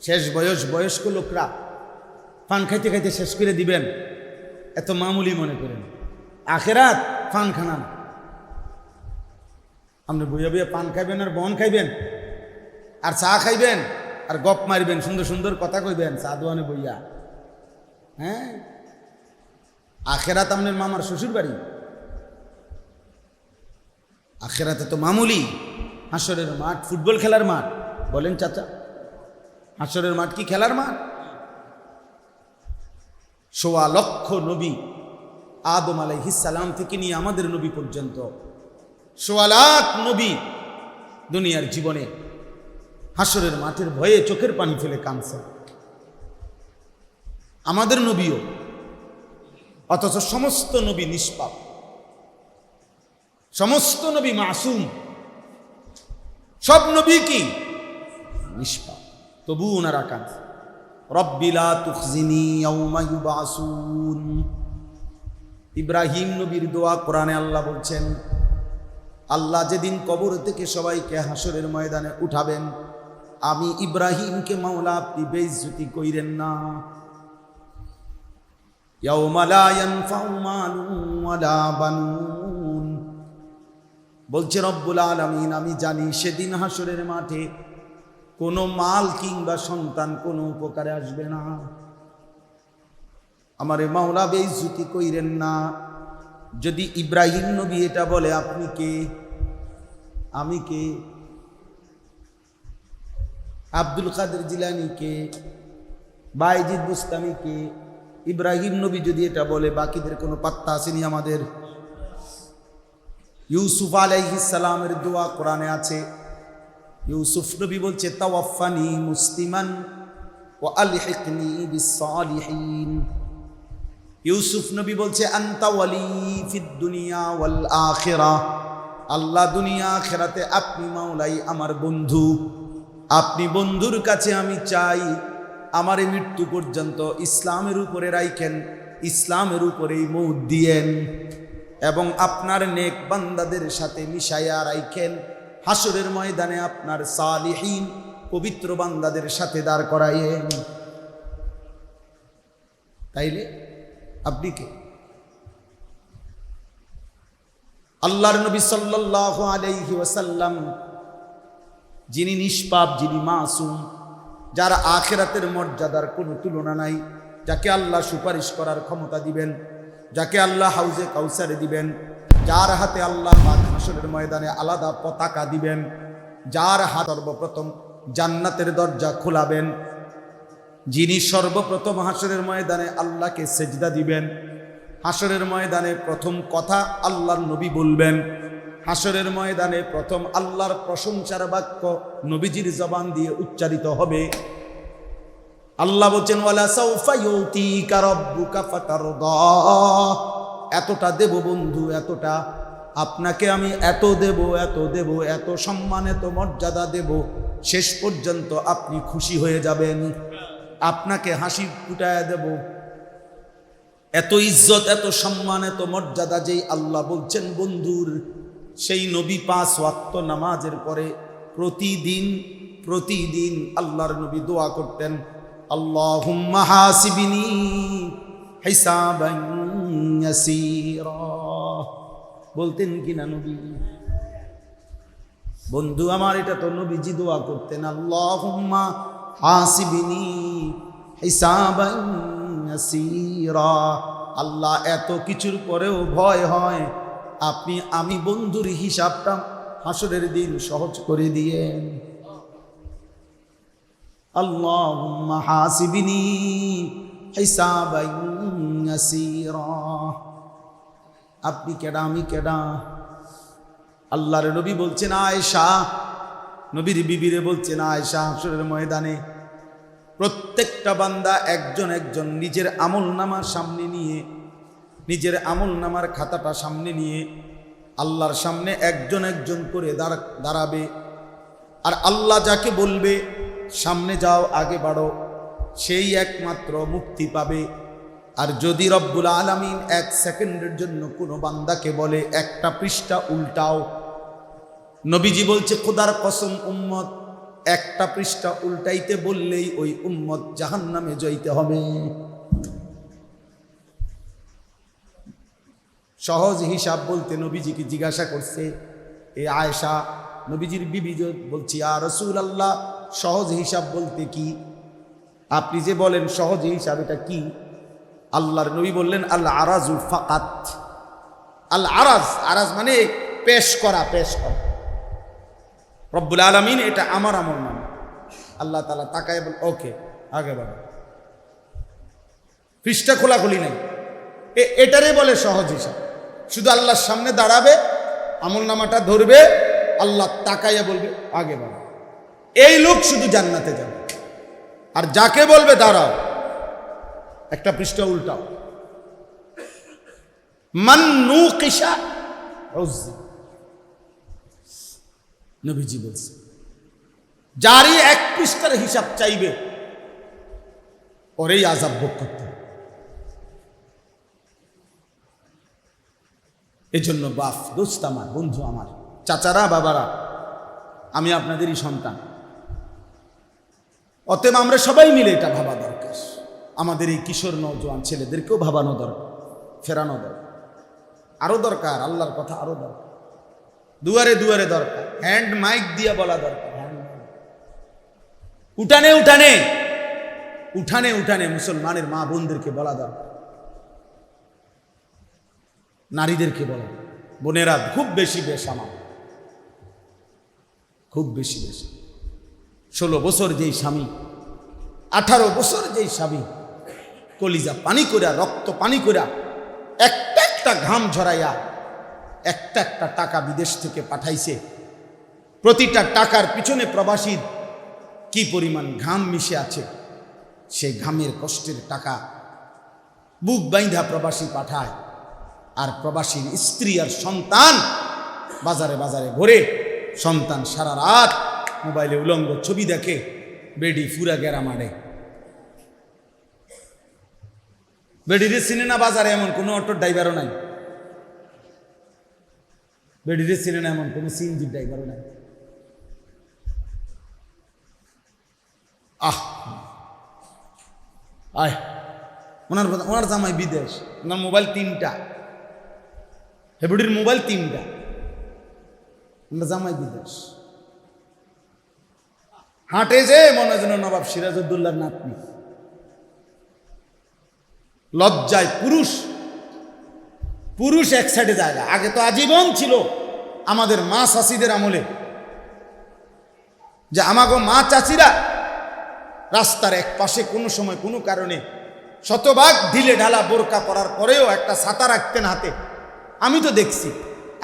শেষ বয়স্ক লোকরা পান খাইতে খাইতে শেষ করে দিবেন, এত মামুলি মনে করেন। আখেরাত পান খানা না, আপনি বইয়া বইয়া পান খাইবেন আর বন খাইবেন আর চা খাইবেন আর গপ মারবেন, সুন্দর সুন্দর কথা কইবেন চা দোয়ানে বইয়া। হ্যাঁ, আখেরাত আপনার মামার শ্বশুর বাড়ি, আখেরাতে তো মামুলি। হাসরের মাঠ ফুটবল খেলার মাঠ বলেন চাচা, হাসরের মাঠ কি খেলার মাঠ? ১৬ লক্ষ নবী, আদম আলাইহিস সালাম থেকে নিয়ে আমাদের নবী পর্যন্ত ১৬ লাখ নবী দুনিয়ার জীবনে হাসরের মাঠের ভয়ে চোখের পানি ফেলে কাঁদছে, আমাদের নবীও। অথচ সমস্ত নবী নিষ্পাপ, সমস্ত নবী মাসুম, সব নবী কি নিষ্পাপ, তবু ওনারা কাঁদে। রব্বি লা তুখজিনি ইয়াউমা ইউবাসুন। ইব্রাহিম নবীর দোয়া কোরআনে আল্লাহ বলছেন, আল্লাহ যেদিন কবর থেকে সবাইকে হাসরের ময়দানে উঠাবেন, আমি ইব্রাহিমকে মাওলা আপনি বেইজ্জতি কইরেন না। ইয়াউমা লা ইয়ানফাউ মালুন ওয়ালা বানুন। বলছে রব্বুল আলামিন, আমি জানি সেদিন হাসরের মাঠে কোনো মাল কিংবা সন্তান কোনো উপকারে আসবে না। আমারে মাওলা বেইজ্জতি কইরেন না। যদি ইব্রাহিম নবী এটা বলে, আপনি কে? আমি কে? আব্দুল কাদের জিলানী কে? বাইজিদ বুস্তামি কে? ইব্রাহিম নবী যদি এটা বলে, বাকিদের কোনো পাত্তা আসেনি আমাদের? ইউসুফ আলাইহিস সালামের দোয়া কোরআনে আছে। ইউসুফ নবী বলছে, তাওয়াফানি মুসলিমান ওয়া আলহিকনি বিস-সালিহিন। ইউসুফ নবী বলছে, আনতা ওয়ালি ফিদ দুনিয়া ওয়াল আখিরাহ। আল্লাহ দুনিয়া আখিরাতে আপনি মাওলাই আমার বন্ধু। আপনি বন্ধুর কাছে আমি চাই আমারে মৃত্যু পর্যন্ত ইসলামের উপরে রাখেন, ইসলামের উপরেই মৌত দিয়েন, এবং আপনার নেক বান্দাদের সাথে মিশাইয়া রাখেন। হাসরের ময়দানে আপনার সালিহিন পবিত্র বান্দাদের সাথে দাঁড় করাইয়েন। তাইলে আপনি কে? আল্লাহর নবী সাল্লাল্লাহু আলাইহি ওয়াসাল্লাম, যিনি নিষ্পাপ, যিনি মাসুম, যার আখিরাতের মর্যাদার কোনো তুলনা নাই, যাকে আল্লাহ সুপারিশ করার ক্ষমতা দিবেন, যাকে আল্লাহ হাউজে কাউসারে দিবেন, যার হাতে আল্লাহ পাক হাসরের ময়দানে আলাদা পতাকা দিবেন, যার হাত সর্বপ্রথম জান্নাতের দরজা খোলাবেন, যিনি সর্বপ্রথম হাসরের ময়দানে আল্লাহকে সেজদা দিবেন, হাসরের ময়দানে প্রথম কথা আল্লাহর নবী বলবেন, হাসরের ময়দানে প্রথম আল্লাহর প্রশংসার বাক্য নবীজির জবান দিয়ে উচ্চারিত হবে। আল্লাহ বলছেন, ওয়ালা সাউফা ইউতিকা রাব্বুকা ফাতারদা। এতটা দেব বন্ধু, এতটা আপনাকে আমি এত দেব, এত দেব, এত সম্মান, এত মর্যাদা দেব, শেষ পর্যন্ত আপনি খুশি হয়ে যাবেন, আপনাকে হাসি ফুটায় দেব। এত ইজ্জত, এত সম্মান, এত মর্যাদা যেই আল্লাহ বলছেন বন্ধুর, সেই নবী 5 ওয়াক্ত নামাজের পরে প্রতিদিন আল্লাহর নবী দোয়া করতেন, আল্লাহুম্মা হাসিবনি হিসাবান ইয়াসীরা। বলতেন কিনা নবী? বন্ধু আমার, এটা তো নবীজি দোয়া করতেন, আল্লাহুম্মা হাসিবনি হিসাবান ইয়াসীরা। আল্লাহ, এত কিছুর পরেও ভয় হয় আপনি আমি বন্ধুর হিসাবটা হাসরের দিন সহজ করে দিয়েন। আল্লাহুম্মা হাসিবনি হিসাবান ইয়াসীরা। আপনি কেডা, আমি কেডা? আল্লাহর নবী বলছেন, আয়েশা, নবীর বিবিরে বলছেন, আয়েশা, হাসরের ময়দানে প্রত্যেকটা বান্দা একজন একজন নিজের আমলনামার সামনে নিয়ে, নিজের আমলনামার খাতাটা সামনে নিয়ে আল্লাহর সামনে একজন একজন করে দাঁড়াবে। আর আল্লাহ যাকে বলবে সামনে যাও, আগে বাড়ো, সেই একমাত্র মুক্তি পাবে। আর যদি রব্বুল আলামিন 1 সেকেন্ডের জন্য কোনো বান্দাকে বলে একটা পৃষ্ঠা উল্টাও, নবীজি বলছে, খোদার কসম উম্মত, একটা পৃষ্ঠা উল্টাইতে বললেই ওই উম্মত জাহান্নামে যাইতে হবে। সহজ হিসাব বলতে নবীজিকে জিজ্ঞাসা করছে এ আয়েশা, নবীজির বিবি বলছি, ইয়া রাসূলুল্লাহ, সহজ হিসাব বলতে কি? আপনি যে বলেন সহজ হিসাব, এটা কি? আল্লাহর নবী বললেন, আল আরাজু ফাকাত। আল আরাজ, আরাজ মানে পেশ করা, পেশ করা। রব্বুল আলামিন, এটা আমার আমল নামা। আল্লাহ তাআলা তাকায় বল, ওকে, আগে বাড়ো, পৃষ্ঠা খোলাখুলি নাই। এটারে বলে সহজ হিসাব। শুধু আল্লাহর সামনে দাঁড়াবে, আমল নামাটা ধরবে, আল্লাহ তাকাইয়া বলবে আগে বাড়ো, এই লোক শুধু জান্নাতে যাবে। আর যাকে বলবে দাঁড়াও, একটা পৃষ্ঠা উল্টাও, মান নুকিশা উযযি। নবীজি বলছে, যারই 1 পৃষ্ঠার হিসাব চাইবে ওরেই আযাব ভোগ করতে হবে। এজন্য বাপ, দোস্ত আমার, বন্ধু আমার, চাচারা, বাবারা, আমি আপনাদেরই সন্তান। অতএব আমরা সবাই মিলে এটা ভাবা দরকার। আমাদের এই কিশোর নওজোয়ান ছেলেদেরকেও ভাবানো দরকার, ফেরানো দরকার, আরো দরকার। আল্লাহর কথা আরো দরকার, দুয়ারে দুয়ারে দরকার, হ্যান্ড মাইক দিয়ে বলা দরকার। উঠানে উঠানে উঠানে উঠানে মুসলমানের মা বোনদেরকে বলা দরকার, নারীদেরকে বলা, বোনেরা খুব বেশি বেসামাল, খুব বেশি বেশি। 16 বছর যেই স্বামী, 18 বছর যেই স্বামী কলিজা পানি করিয়া, রক্ত পানি করিয়া, একটা একটা ঘাম ঝরাইয়া একটা একটা টাকা বিদেশ থেকে পাঠাইছে, প্রতিটা টাকার পিছনে প্রবাসীর কি পরিমাণ ঘাম মিশে আছে, সেই ঘামের কষ্টের টাকা বুক বাইন্ধা প্রবাসী পাঠায়। আর প্রবাসীর স্ত্রী আর সন্তান বাজারে বাজারে ঘুরে, সন্তান সারা রাত মোবাইলে উলঙ্গ ছবি দেখে, বেডি ফুরা গেরা মারে। বেডিরে চিনে না বাজারে এমন কোনো অটোর ড্রাইভারও নাই, বেডিরে চিনে না এমন কোনো সিএনজির ড্রাইভারও নাই। আয় ওনার জামাই বিদেশ, ওনার মোবাইল 3টা, হেবুডির মোবাইল 3টা, ওনার জামাই বিদেশ। হাঁটে যে মনে যেন নবাব সিরাজউদ্দৌলার নাতনি। লজ্জায় পুরুষ পুরুষ এক সাইডে জায়গা। আগে তো আজীবন ছিল আমাদের মা চাচিদের আমলে, যে আমাগো মা চাচিরা রাস্তার এক পাশে কোনো সময় কোনো কারণে শতভাগ ঢিলে ঢালা বোরকা পরার পরেও একটা ছাতা রাখতেন হাতে। আমি তো দেখছি,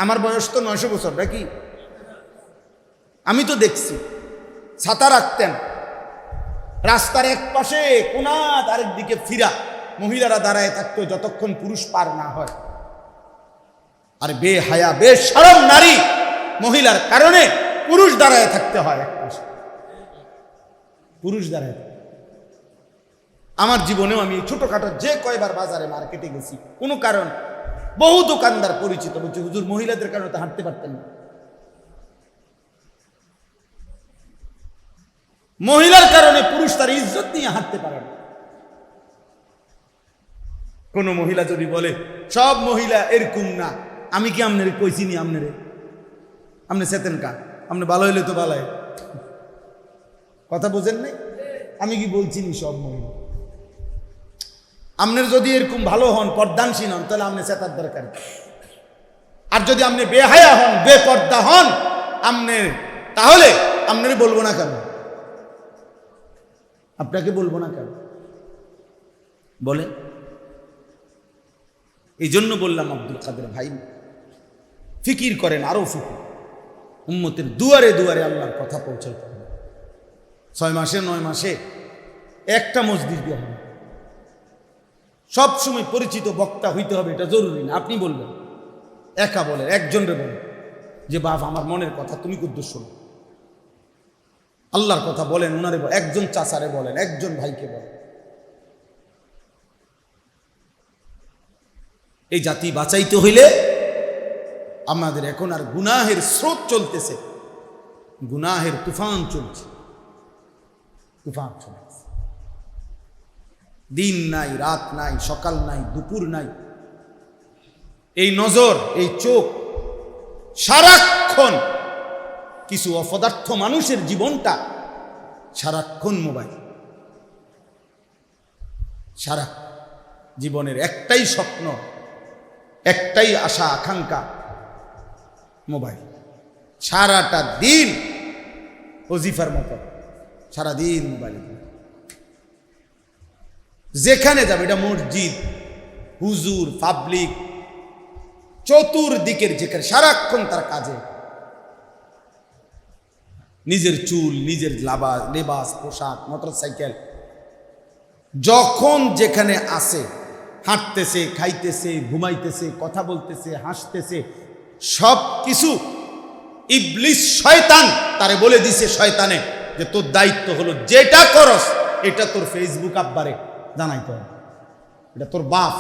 আমার বয়স তো 900 বছর নাকি, আমি তো দেখছি ছাতা রাখতেন রাস্তার এক পাশে, কোনাত আরেক দিকে ফিরা মহিলারা দাঁড়ায় থাকতো যতক্ষণ পুরুষ পার না হয়। আর বেহায়া বেশরম নারী মহিলার কারণে পুরুষ দাঁড়ায় থাকতে হয় এক পাশে, পুরুষ দাঁড়ায়। আমার জীবনেও আমি ছোটখাটো যে কয়বার বাজারে মার্কেটে গেছি, কোনো কারণ বহু দোকানদার পরিচিত বলছে, হুজুর মহিলাদের কারণে তো হাঁটতে পারতেন না। মহিলার কারণে পুরুষ তার ইজ্জত নিয়ে হাঁটতে পারে না। কোন মহিলা যদি বলে সব মহিলা এরকম না, আমি কি আমনে কইছি নি, আমনে চেতেন কা, আপনি ভালো হইলে তো ভালো, কথা বোঝেন নাই? আমি কি বলছি নি সব মহিলা? আপনার যদি এরকম ভালো হন, পর্দানসীন হন, তাহলে আপনি চেতার দরকার। আর যদি আপনি বেহায়া হন, বেপর্দা হন আপনি, তাহলে আপনার বলবো না কেন, আপনাকে বলবো না কেন বলে? এই জন্য বললাম আব্দুল কাদের ভাই ফিকির করেন, আরো ফিকির, উম্মতের দুয়ারে দুয়ারে আল্লাহর কথা পৌঁছাইতে হবে। 6 মাসে 9 মাসে একটা মসজিদ দিয়ে হবে, সবসময় পরিচিত বক্তা হইতে হবে এটা জরুরি না। আপনি বলবেন, একা বলেন, একজনরে বলেন যে বাপ আমার মনের কথা তুমি কুদ্দুস শোনো, আল্লাহর কথা বলেন, ওনারে একজন চাচারে বলেন, একজন ভাইকে বলেন। এই জাতি বাঁচাইতে হইলে আমাদের এখন আর গুনাহের স্রোত চলতেছে, গুনাহের তুফান চলছে, তুফান চলছে, দিন নাই, রাত নাই, সকাল নাই, দুপুর নাই। এই নজর, এই চোখ সারাক্ষণ, কিছু অপদার্থ মানুষের জীবনটা সারাক্ষণ মোবাইল, সারা জীবনের একটাই স্বপ্ন, একটাই আশা আকাঙ্ক্ষা, মোবাইল। সারাটা দিন ওজিফার মতো সারাদিন মোবাইল, যেখানে যাবে, এটা মসজিদ, হুজুর, পাবলিক, চতুর্দিকের যেখানে সারাক্ষণ তার কাজে, নিজের চুল, নিজের লেবাস, পোশাক, মোটরসাইকেল, যখন যেখানে আসে, হাঁটতেছে, খাইতেছে, ঘুমাইতেছে, কথা বলতেছে, হাসতেছে, সব কিছু ইবলিস শয়তান তারে বলে দিছে, শয়তানে, যে তোর দায়িত্ব হলো যেটা করস এটা তোর ফেসবুক আব্বারে জানাইতে হবে, এটা তোর বাপ,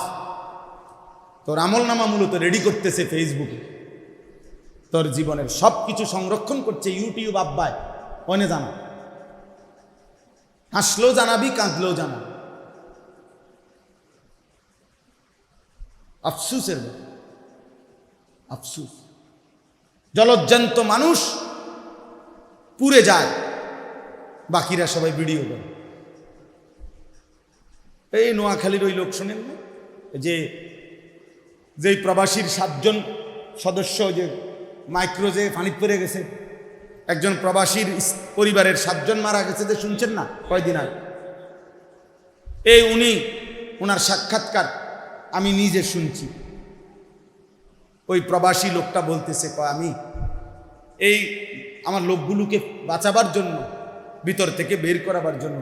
তোর আমল নামা মূলত রেডি করতেছে ফেসবুকে, তোর জীবনের সব কিছু সংরক্ষণ করছে ইউটিউব আব্বায়, অনে জানা, হাসলেও জানাবি, কাঁদলেও জানাবি। আফসুসের আফসুস, জলজ্জান্ত মানুষ পুড়ে যায়, বাকিরা সবাই ভিডিও করে। এই নোয়াখালীর ওই লোক শোনেন না, যেই প্রবাসীর 7 জন সদস্য যে মাইক্রো যে পানিতে পড়ে গেছে, একজন প্রবাসীর পরিবারের 7 জন মারা গেছে, যে শুনছেন না কয়দিন আগে? এই ওনার সাক্ষাৎকার আমি নিজে শুনছি। ওই প্রবাসী লোকটা বলতেছে, আমি এই আমার লোকগুলোকে বাঁচাবার জন্য, ভিতর থেকে বের করাবার জন্য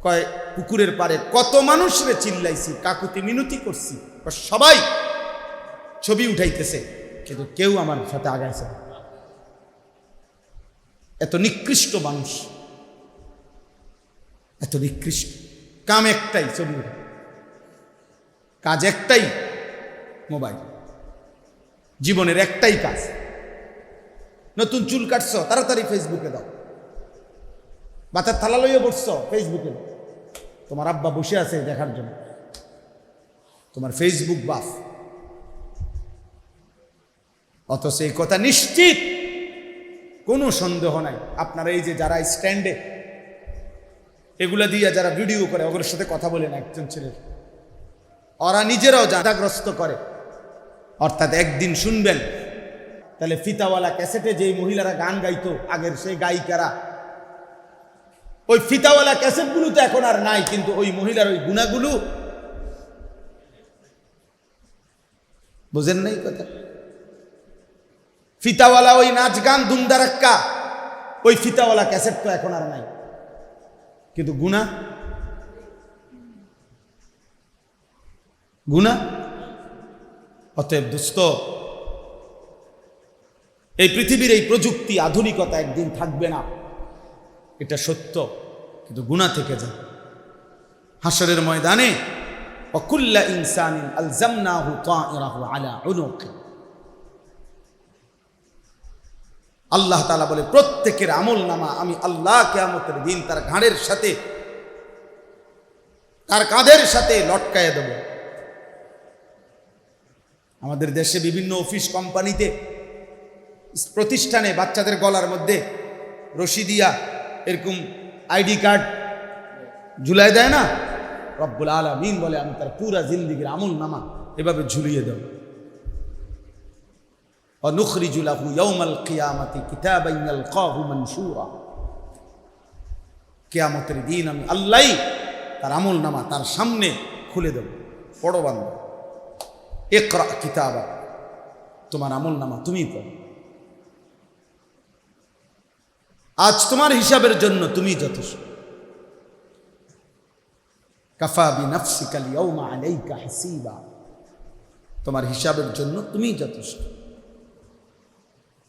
কয় পুকুরের পারে কত মানুষরে চিল্লাইছি, কাকুতি মিনতি করছি, সবাই ছবি উঠাইতেছে, কিন্তু কেউ আমার সাথে আগাইছে না। এত নিকৃষ্ট মানুষ, এত নিকৃষ্ট। কাম একটাই, ছবি উঠা, কাজ একটাই, মোবাইল। জীবনের একটাই কাজ, নতুন চুল কাটছ তাড়াতাড়ি ফেসবুকে দাও, বাতার থালা লইয়ে বসছ ফেসবুকে দাও, তোমার আব্বা বসে আছে দেখার জন্য, তোমার ফেসবুক বাফ। অথচ এই কথা নিশ্চিত, কোনো সন্দেহ নাই, আপনারা এই যে যারা স্ট্যান্ডে এগুলা দিয়ে যারা ভিডিও করে, ওগুলোর সাথে কথা বলেন একজন ছেলের, ওরা নিজেরাও জাদাগ্রস্ত করে। অর্থাৎ একদিন শুনবেন, তাহলে ফিতাওয়ালা ক্যাসেটে যেই মহিলারা গান গাইতো আগের, সেই গায়িকারা, ওই ফিতাওয়ালা ক্যাসেটগুলো তো এখন আর নাই, কিন্তু ওই মহিলার ওই গুণাগুলো, বুঝেন নাই কথা? ফিতাওয়ালা ওই নাচ গান দুমদারাক্কা, ওই ফিতাওয়ালা ক্যাসেট তো এখন আর নাই, কিন্তু গুণা গুণা। অতএব দোস্ত, এই পৃথিবীর এই প্রযুক্তি আধুনিকতা একদিন থাকবে না, এটা সত্য, কিন্তু গুনাহ থেকে যায়। হাসরের ময়দানে ওয়াকুল্লা ইনসানিন আলজামনাহু তাইরাহু আলা উনুকি, আল্লাহ তাআলা বলে প্রত্যেকের আমল নামা আমি আল্লাহ কিয়ামতের দিন তার ঘাড়ের সাথে, তার কাঁধের সাথে লটকায়ে দেব। আমাদের দেশে বিভিন্ন অফিস, কোম্পানিতে, প্রতিষ্ঠানে বাচ্চাদের গলার মধ্যে রশি দিয়া এরকম আইডি কার্ড ঝুলাই দেয় না? রব্বুল আলামিন বলে আমি তার পুরা জিন্দেগীর আমল নামা এভাবে ঝুলিয়ে দেব। অনুখরিজু লাহু ইয়াউমাল কিয়ামাতি কিতাবান ইয়ালকাহু মানশুরা, কিয়ামতের দিন আমি আল্লাহই তার আমল নামা তার সামনে খুলে দেব। পড়ো বান্দা, ইকরা কিতাবা, তোমার আমল নামা তুমি পড়ো। আজ তোমার হিসাবের জন্য তুমি যথেষ্ট। কাফা বিনাফসিকা আল-ইয়াওমা আলাইকা হাসিবা, তোমার হিসাবের জন্য তুমি যথেষ্ট,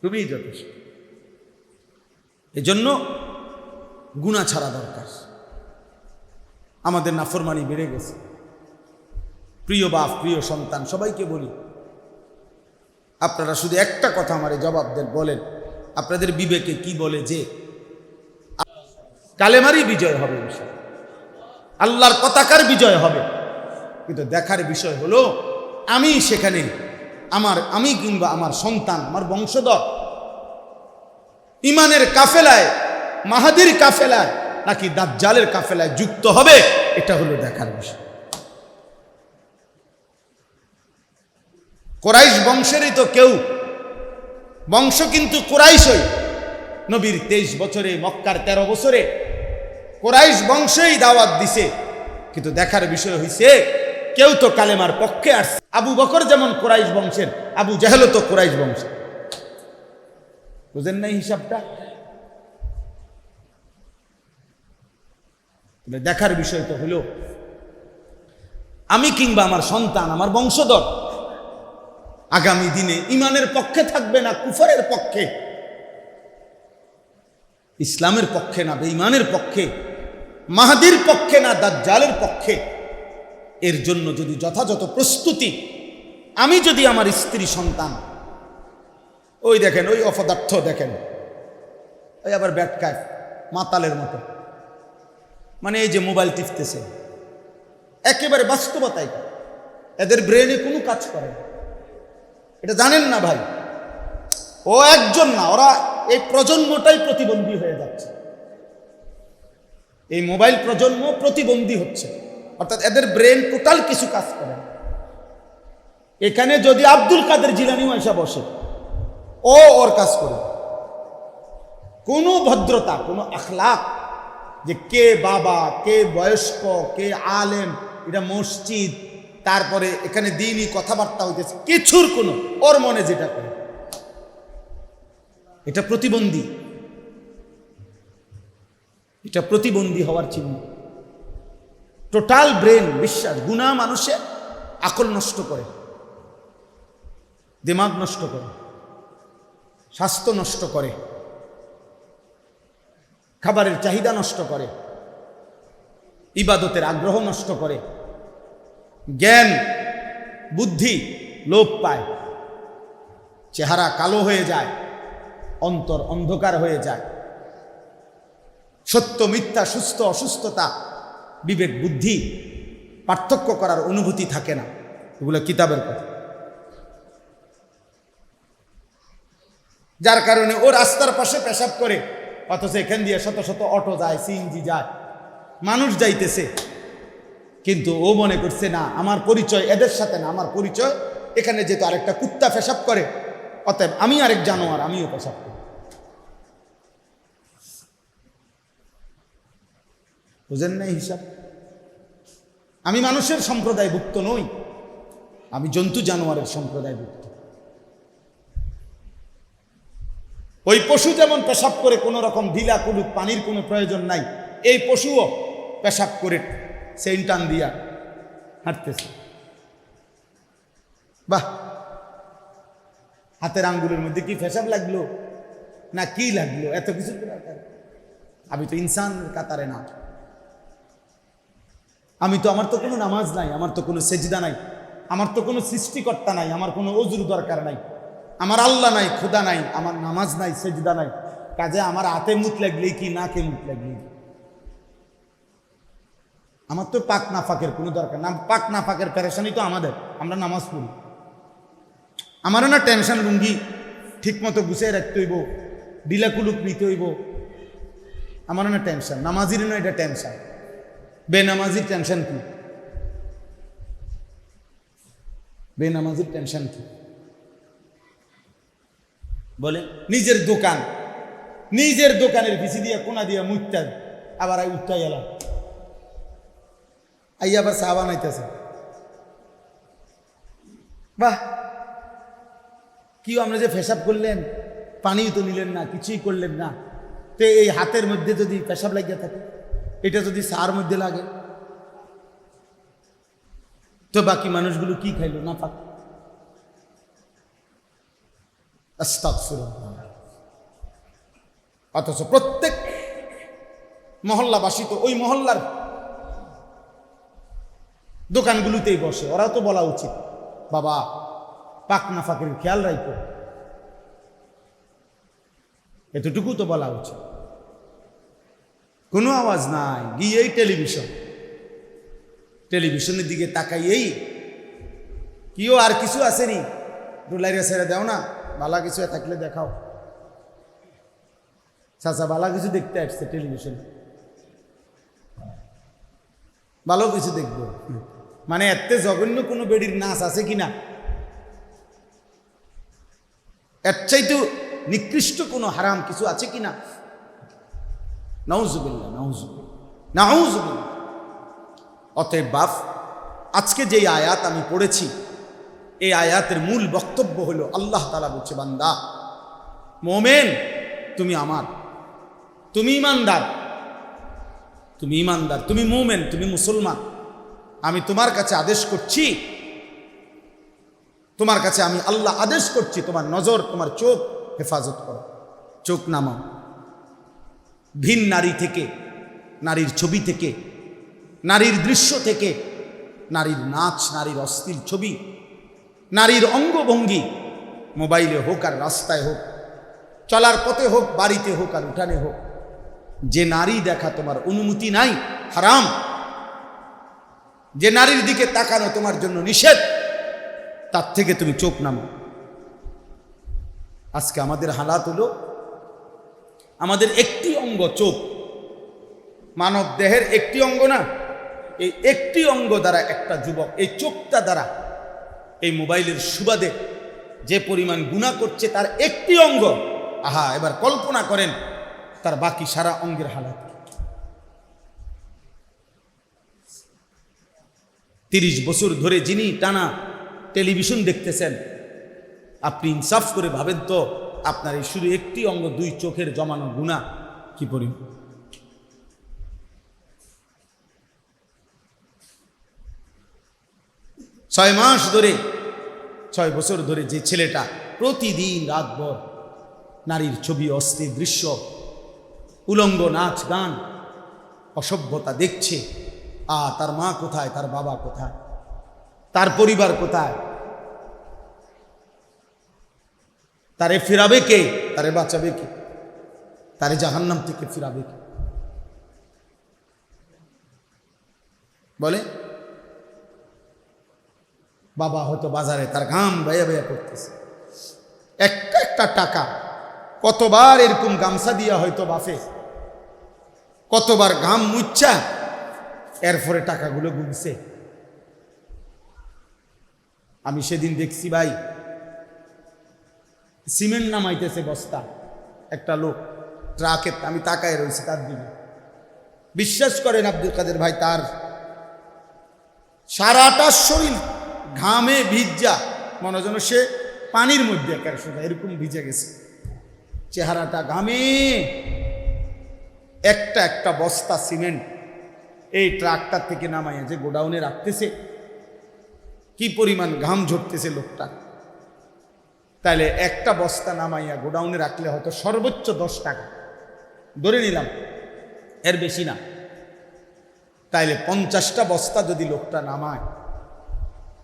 তুমি যথেষ্ট। এজন্য গুনাহ ছাড়া দরকার। আমাদের নাফরমানি বেড়ে গেছে। প্রিয় বাপ, প্রিয় সন্তান, সবাইকে বলি, আপনারা শুধু একটা কথা আমারে জবাব দেন, বলেন আপনাদের বিবেকে কি বলে যে কালেমারই বিজয় হবে, আল্লাহর পতাকার বিজয় হবে। কিন্তু দেখার বিষয় হলো আমি সেখানে আমি কিংবা আমার সন্তান, আমার বংশধর ইমানের কাফেলায়, মাহাদির কাফেলায় নাকি দাজ্জালের কাফেলায় যুক্ত হবে, এটা হলো দেখার বিষয়। কুরাইশ বংশেরই তো কেউ, বংশ কিন্তু কুরাইশই। নবীর 23 বছরে, মক্কার 13 বছরে কুরাইশ বংশই দাওয়াত দিছে, কিন্তু দেখার বিষয় হইছে কেউ তো কালেমার পক্ষে আসছে। আবু বকর যেমন কুরাইশ বংশের, আবু জাহেল তো কুরাইশ বংশের। বুঝেন নাই হিসাবটা? দেখার বিষয় তো হলো আমি কিংবা আমার সন্তান, আমার বংশধর আগামী দিনে ইমানের পক্ষে থাকবে না কুফরের পক্ষে, ইসলামের পক্ষে না বেঈমানের পক্ষে, মাহদির পক্ষে না দাজ্জালের পক্ষে। এর জন্য যদি যথাযথ প্রস্তুতি, আমি যদি আমার স্ত্রী সন্তান, ওই দেখেন ওই অপদার্থ দেখেন, ওই আবার ব্যাটকায় মাতালের মতো, মানে এই যে মোবাইল টিপতেছে, একেবারে বাস্তবতায় এদের ব্রেনে কোনো কাজ করে না। এটা জানেন না ভাই, ও একজন না, ওরা এই প্রজন্মটাই প্রতিবন্ধী হয়ে যাচ্ছে। এই মোবাইল প্রজন্ম প্রতিবন্ধী হচ্ছে, অর্থাৎ এদের ব্রেন টোটাল কিছু কাজ করে না। এখানে যদি আব্দুল কাদের জিলানিও এসে বসে, ওর কাজ করে, কোনো ভদ্রতা, কোনো আখলাক, যে কে বাবা, কে বয়স্ক, কে আলেম, এটা মসজিদ, তারপরে এখানে দিনই কথাবার্তা হইতেছে, কিছুর কোনো, ওর মনে যেটা করে, এটা প্রতিবন্ধী, এটা প্রতিবন্ধী হওয়ার চিহ্ন। টোটাল ব্রেন বিশ্বাস, গুনাহ মানুষে আকল নষ্ট করে, দিমাগ নষ্ট করে, স্বাস্থ্য নষ্ট করে, খাবারের চাহিদা নষ্ট করে, ইবাদতের আগ্রহ নষ্ট করে, জ্ঞান বুদ্ধি লোপ পায়, চেহারা কালো হয়ে যায়, অন্তর অন্ধকার হয়ে যায়, সত্য মিথ্যা, সুস্থ অসুস্থতা, বিবেক বুদ্ধি পার্থক্য করার অনুভূতি থাকে না। এগুলো কিতাবের কথা। যার কারণে ও রাস্তার পাশে পেশাব করে, অথচ এখান দিয়ে শত শত অটো যায়, সিএনজি যায়, মানুষ যাইতেছে, কিন্তু ও মনে করছে না আমার পরিচয় এদের সাথে না, আমার পরিচয় এখানে যেহেতু আরেকটা কুত্তা পেশাব করে, অতএব আমি আরেক জানোয়ার, আমিও পেশাব করি। বুঝেন নাই হিসাব? আমি মানুষের সম্প্রদায়ভুক্ত নই, আমি জন্তু জানোয়ারের সম্প্রদায়ভুক্ত। ওই পশু যেমন পেশাব করে কোনো রকম ঢিলা কুলুক, পানির কোনো প্রয়োজন নাই, এই পশুও পেশাব করে সেইন টান দিয়া হাঁটতেছে। বাহ, হাতের আঙ্গুলের মধ্যে কি পেশাব লাগলো না কি লাগলো, এত কিছু। আমি তো ইনসানের কাতারে না, আমার তো কোনো নামাজ নাই, আমার তো কোনো সেজদা নাই, আমার তো কোনো সৃষ্টিকর্তা নাই, আমার কোনো অজুর দরকার নাই, আমার আল্লাহ নাই, খোদা নাই, আমার নামাজ নাই, সেজদা নাই, কাজে আমার হাতে মুত লাগলেই কি, নাকে মুত লাগলেই কি, আমার তো পাক নাফাকের কোনো দরকার না। পাক নাফাকের পেরেশানি তো আমাদের, আমরা নামাজ পড়ি, আমারও না টেনশন, লুঙ্গি ঠিক মতো গুছিয়ে রাখতে হইব, ডিলা কুলুক নিতে হইব, আমারও না টেনশন। নামাজির না এটা টেনশন, বেনামাজির টেনশন কি? বেনামাজির টেনশন কি বলে? নিজের দোকান, নিজের দোকানের পিছি দিয়ে কোনা দিয়ে মুইতা, আবার উঠতাই এলাম, আই আবার চা বানাইতেছে। বাহ, কি আপনি যে পেশাব করলেন, পানিও তো নিলেন না, কিছুই করলেন না, তো এই হাতের মধ্যে যদি পেশাব লাগিয়ে থাকে, এটা যদি সার মধ্যে লাগে, তো বাকি মানুষগুলো কি খাইলো? না পাক। আস্তাগফিরুল্লাহ। অথচ প্রত্যেক মহল্লাবাসী তো ওই মহল্লার দোকানগুলোতেই বসে, ওরাও তো বলা উচিত, বাবা পাক না ফাঁকের খেয়াল রাখো, এতটুকু তো বলা উচিত। কোনো আওয়াজ নাই, গিয়েই টেলিভিশনের দিকে তাকাইয়েই কিও আর কিছু আসেনি, ডোলাইরা ছেড়ে দাও না, ভালো কিছু থাকলে দেখাও। চাচা ভালো কিছু দেখতে আসছে টেলিভিশন, ভালো কিছু দেখবো, মানে এতে জঘন্য কোনো বেডির নাচ আছে কিনা, এর চাইতে নিকৃষ্ট কোনো হারাম কিছু আছে কিনা? নাউজুবিল্লাহ, নাউজুবিল্লাহ। অতএব বাপ, আজকে যেই আয়াত আমি পড়েছি, এই আয়াতের মূল বক্তব্য হলো আল্লাহ তাআলা বলছে, বান্দা মোমেন তুমি আমার, তুমি ইমানদার, তুমি মোমেন, তুমি মুসলমান, আমি তোমার কাছে আদেশ করছি, তোমার কাছে আমি আল্লাহ আদেশ করছি, তোমার নজর, তোমার চোখ হেফাজত করো, চোখ নামাও ভিন নারী থেকে, নারীর ছবি থেকে, নারীর দৃশ্য থেকে, নারীর নাচ, নারীর অশ্লীল ছবি, নারীর অঙ্গভঙ্গি, মোবাইলে হোক আর রাস্তায় হোক, চলার পথে হোক, বাড়িতে হোক আর উঠানে হোক, যে নারী দেখা তোমার অনুমতি নাই, হারাম, যে নারীর দিকে তাকানো তোমার জন্য নিষেধ, তার থেকে তুমি চোখ নামো। আজকে আমাদের হালাত হলো, আমাদের একটি অঙ্গ চোখ, মানব দেহের একটি অঙ্গ না, এই একটি অঙ্গ দ্বারা একটা যুবক এই চোখটা দ্বারা এই মোবাইলের সুবাদে যে পরিমাণ গুনাহ করছে তার একটি অঙ্গ, আহা এবার কল্পনা করেন তার বাকি সারা অঙ্গের হালাত। 30 বছর ধরে যিনি টানা টেলিভিশন দেখতেছেন, আপনি ইনসাফ করে ভাবেন তো আপনার এই শুধু একটি অঙ্গ, 2 চোখের জমানো গুনাহ কি পরিমাণ। 6 মাস ধরে 6 বছর ধরে যে ছেলেটা প্রতিদিন রাতভর নারীর ছবি, অশ্লীল দৃশ্য, উলঙ্গ নাচ গান, অসভ্যতা দেখছে, তার মা কোথায়, তার বাবা কোথায়, তার পরিবার কোথায়, তারে ফিরাবে কে, তারে বাঁচাবে কে, তারে জাহান্নাম থেকে ফিরাবে কে? বলে বাবা হয়তো বাজারে তার ঘাম বেয়া বেয়া করতেছে, একটা টাকা কতবার এরকম গামছা দিয়া হয়তো বাফে কতবার ঘাম মুচ্ছা এরপরে টাকাগুলো গুনছে। আমি সেদিন দেখছি ভাই, সিমেন্ট নামাইতেছে বস্তা, একটা লোক ট্রাকে, আমি তাকায় রয়েছি তার দিকে। বিশ্বাস করেন আব্দুল কাদের ভাই, তার সারাটা শরীর ঘামে ভিজা, মনে যেন সে পানির মধ্যে এরকম ভিজে গেছে, চেহারাটা ঘামে। একটা বস্তা সিমেন্ট এই ট্রাকটার থেকে নামাইয়া যে গোডাউনে রাখতেছে, কি পরিমাণ ঘাম ঝরতেছে লোকটা। তাইলে একটা বস্তা নামাইয়া গোডাউনে রাখলে হয়তো সর্বোচ্চ 10 টাকা ধরে নিলাম, এর বেশি না। তাইলে 50টা বস্তা যদি লোকটা নামায়